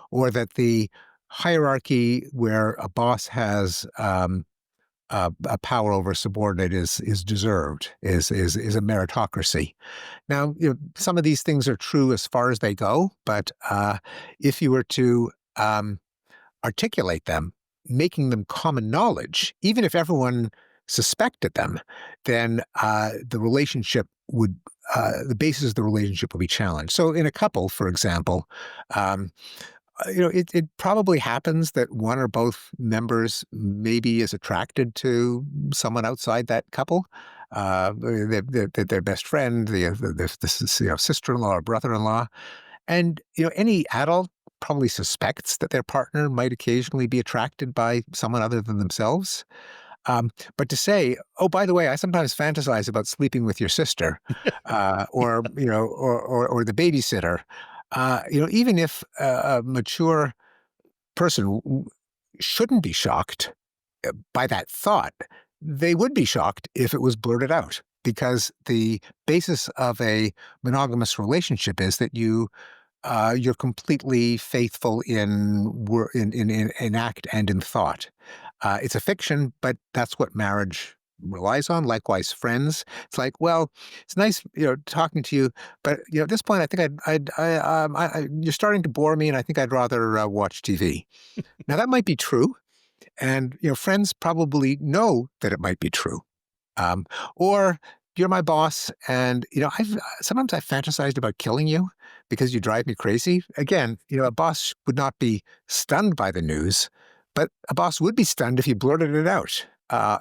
or that the hierarchy where a boss has a power over a subordinate is deserved, is a meritocracy. Now, some of these things are true as far as they go, but if you were to articulate them, making them common knowledge, even if everyone suspected them, then the basis of the relationship would be challenged. So, in a couple, for example, um, it probably happens that one or both members maybe is attracted to someone outside that couple. Their best friend, the sister-in-law or brother-in-law, and any adult probably suspects that their partner might occasionally be attracted by someone other than themselves. But to say, "Oh, by the way, I sometimes fantasize about sleeping with your sister," or or the babysitter, even if a mature person shouldn't be shocked by that thought, they would be shocked if it was blurted out. Because the basis of a monogamous relationship is that you're completely faithful in act and in thought. It's a fiction, but that's what marriage relies on. Likewise, friends. It's like, well, it's nice, talking to you, but at this point, I think you're starting to bore me, and I think I'd rather watch TV. Now, that might be true, and friends probably know that it might be true. Um, or you're my boss, and I've sometimes I've fantasized about killing you because you drive me crazy. Again, a boss would not be stunned by the news, but a boss would be stunned if you blurted it out.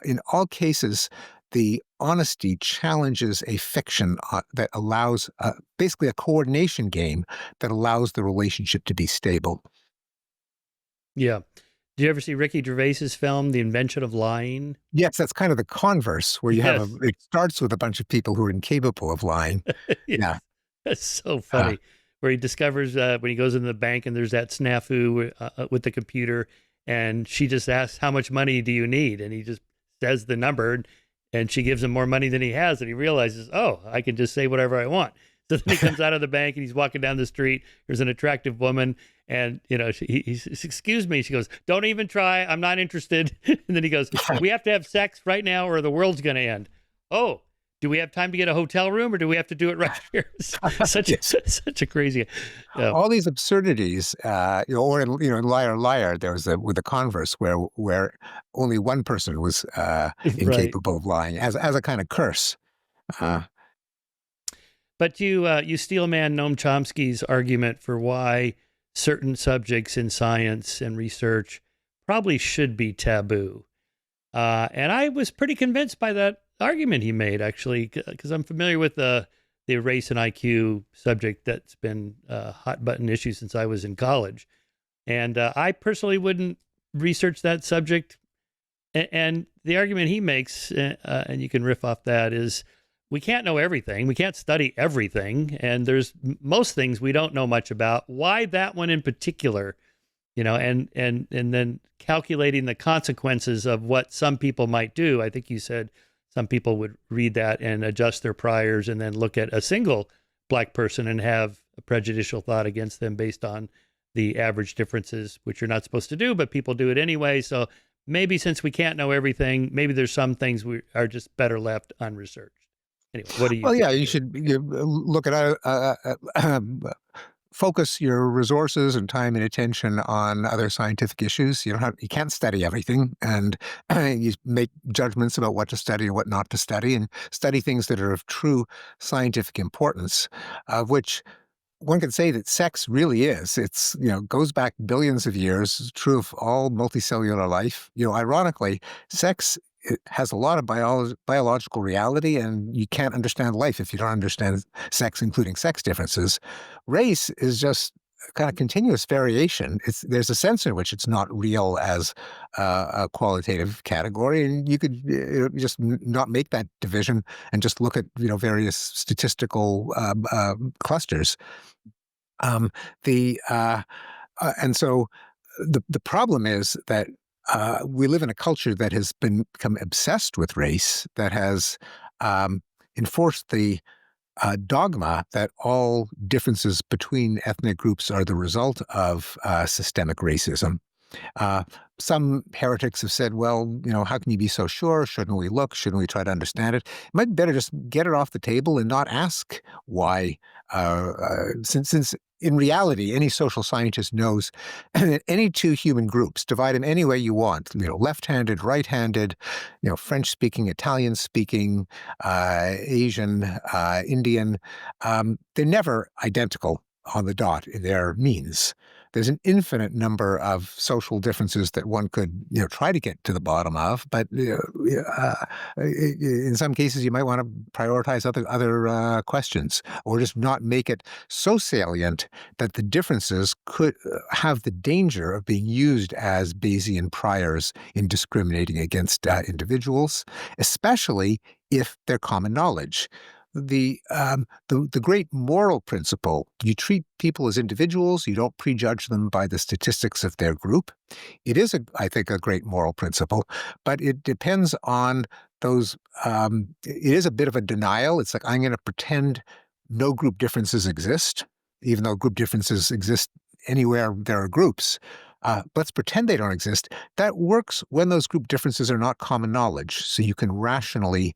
In all cases, the honesty challenges a fiction that allows basically a coordination game that allows the relationship to be stable. Yeah. Did you ever see Ricky Gervais's film, The Invention of Lying? Yes, that's kind of the converse where you have Yes. it starts with a bunch of people who are incapable of lying. Yes. Yeah. That's so Uh, funny. Where he discovers when he goes into the bank and there's that snafu with the computer, and she just asks, "How much money do you need?" And he just says the number, and she gives him more money than he has, and he realizes, "Oh, I can just say whatever I want." So then he comes out of the bank and he's walking down the street. There's an attractive woman, and he says, "Excuse me." She goes, "Don't even try. I'm not interested." And then he goes, "We have to have sex right now, or the world's going to end." Oh. Do we have time to get a hotel room, or do we have to do it right here? Such a crazy. all these absurdities, or in Liar Liar, there was with the converse where only one person was Right. incapable of lying as a kind of curse. Uh, But you steal man Noam Chomsky's argument for why certain subjects in science and research probably should be taboo. And I was pretty convinced by that argument he made, actually, because I'm familiar with the race and IQ subject that's been a hot button issue since I was in college. And I personally wouldn't research that subject. And the argument he makes, and you can riff off that, is we can't know everything. We can't study everything. And there's most things we don't know much about. Why that one in particular? And then calculating the consequences of what some people might do. I think you said some people would read that and adjust their priors and then look at a single black person and have a prejudicial thought against them based on the average differences, which you're not supposed to do, but people do it anyway. So maybe since we can't know everything, maybe there's some things we are just better left unresearched. Anyway, what do you Well, think? yeah, you should look at focus your resources and time and attention on other scientific issues. You can't study everything, and you make judgments about what to study and what not to study, and study things that are of true scientific importance, of which one could say that sex really is. It's, goes back billions of years. It's true of all multicellular life. Ironically, sex, it has a lot of biological reality, and you can't understand life if you don't understand sex, including sex differences. Race is just kind of continuous variation. There's a sense in which it's not real as a qualitative category, and you could just not make that division and just look at various statistical clusters. Um, the and so the problem is that we live in a culture that has become obsessed with race, that has enforced the dogma that all differences between ethnic groups are the result of systemic racism. Uh, some heretics have said, well, how can you be so sure? Shouldn't we look? Shouldn't we try to understand it? It might be better just get it off the table and not ask why. Since in reality, any social scientist knows that any two human groups, divide them any way you want, left-handed, right-handed, French-speaking, Italian-speaking, Asian, Indian, they're never identical on the dot in their means. There's an infinite number of social differences that one could, try to get to the bottom of. But in some cases, you might want to prioritize other questions, or just not make it so salient that the differences could have the danger of being used as Bayesian priors in discriminating against individuals, especially if they're common knowledge. The great moral principle: you treat people as individuals, you don't prejudge them by the statistics of their group. It is, I think, a great moral principle, but it depends on those. It is a bit of a denial. It's like, I'm going to pretend no group differences exist, even though group differences exist anywhere there are groups. Let's pretend they don't exist. That works when those group differences are not common knowledge, so you can rationally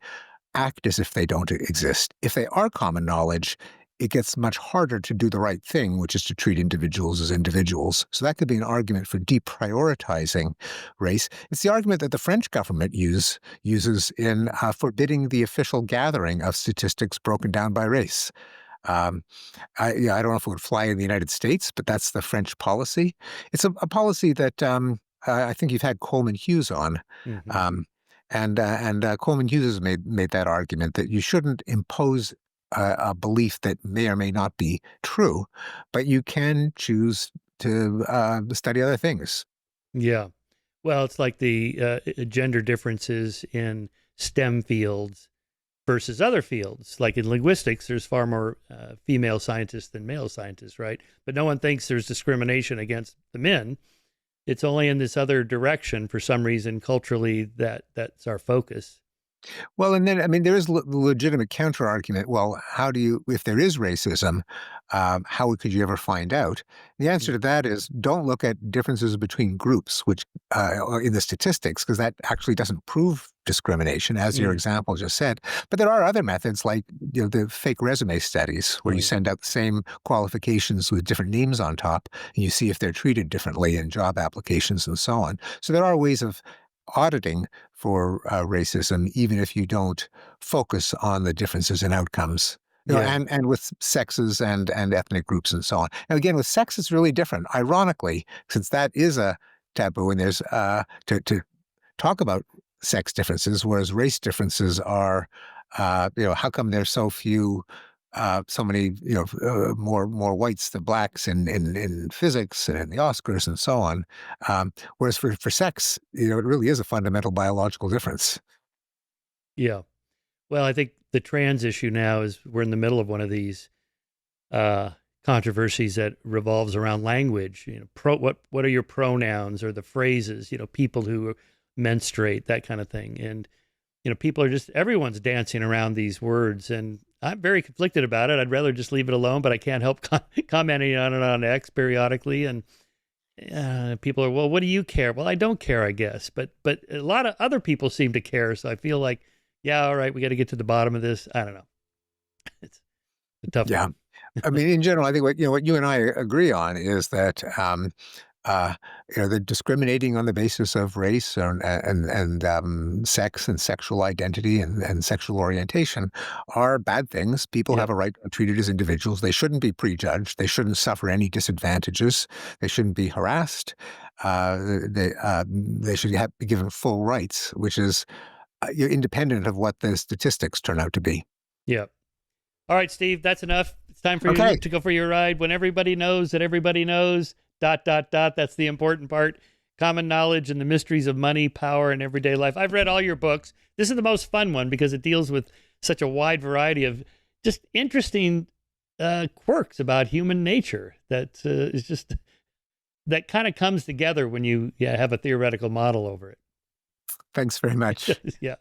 act as if they don't exist. If they are common knowledge, it gets much harder to do the right thing, which is to treat individuals as individuals. So that could be an argument for deprioritizing race. It's the argument that the French government uses in forbidding the official gathering of statistics broken down by race. I don't know if it would fly in the United States, but that's the French policy. It's a policy that I think you've had Coleman Hughes on. Mm-hmm. And Coleman Hughes has made that argument that you shouldn't impose a belief that may or may not be true, but you can choose to study other things. Yeah. Well, it's like the gender differences in STEM fields versus other fields. Like in linguistics, there's far more female scientists than male scientists, right? But no one thinks there's discrimination against the men. It's only in this other direction for some reason culturally that's our focus. Well, and then, I mean, there is the legitimate counter argument. Well, if there is racism, how could you ever find out? The answer to that is, don't look at differences between groups, which in the statistics, because that actually doesn't prove discrimination, as your example just said. But there are other methods, like the fake resume studies, where you send out the same qualifications with different names on top, and you see if they're treated differently in job applications and so on. So there are ways of auditing for racism, even if you don't focus on the differences in outcomes. And with sexes and ethnic groups and so on. Now, again, with sex, it's really different. Ironically, since that is a taboo, and there's to talk about sex differences, whereas race differences are, how come there's so few, so many, more whites than blacks in physics and in the Oscars and so on. Whereas for sex, it really is a fundamental biological difference. Yeah. Well, I think the trans issue now is we're in the middle of one of these controversies that revolves around language. What are your pronouns or the phrases? People who menstruate, that kind of thing, and people are everyone's dancing around these words, and I'm very conflicted about it. I'd rather just leave it alone, but I can't help commenting on it on X periodically. And people are, well, what do you care? Well, I don't care, I guess. But a lot of other people seem to care. So I feel like, yeah, all right, we got to get to the bottom of this. I don't know. It's a tough one. I mean, in general, I think what you and I agree on is that the discriminating on the basis of race and sex and sexual identity and sexual orientation are bad things. People have a right to be treated as individuals. They shouldn't be prejudged. They shouldn't suffer any disadvantages. They shouldn't be harassed. They should be given full rights, which is independent of what the statistics turn out to be. Yeah. All right, Steve, that's enough. It's time for you to go for your ride. When everybody knows that everybody knows, ... That's the important part. Common knowledge and the mysteries of money, power, and everyday life. I've read all your books. This is the most fun one because it deals with such a wide variety of just interesting quirks about human nature that is just, that kind of comes together when you have a theoretical model over it. Thanks very much. Yeah.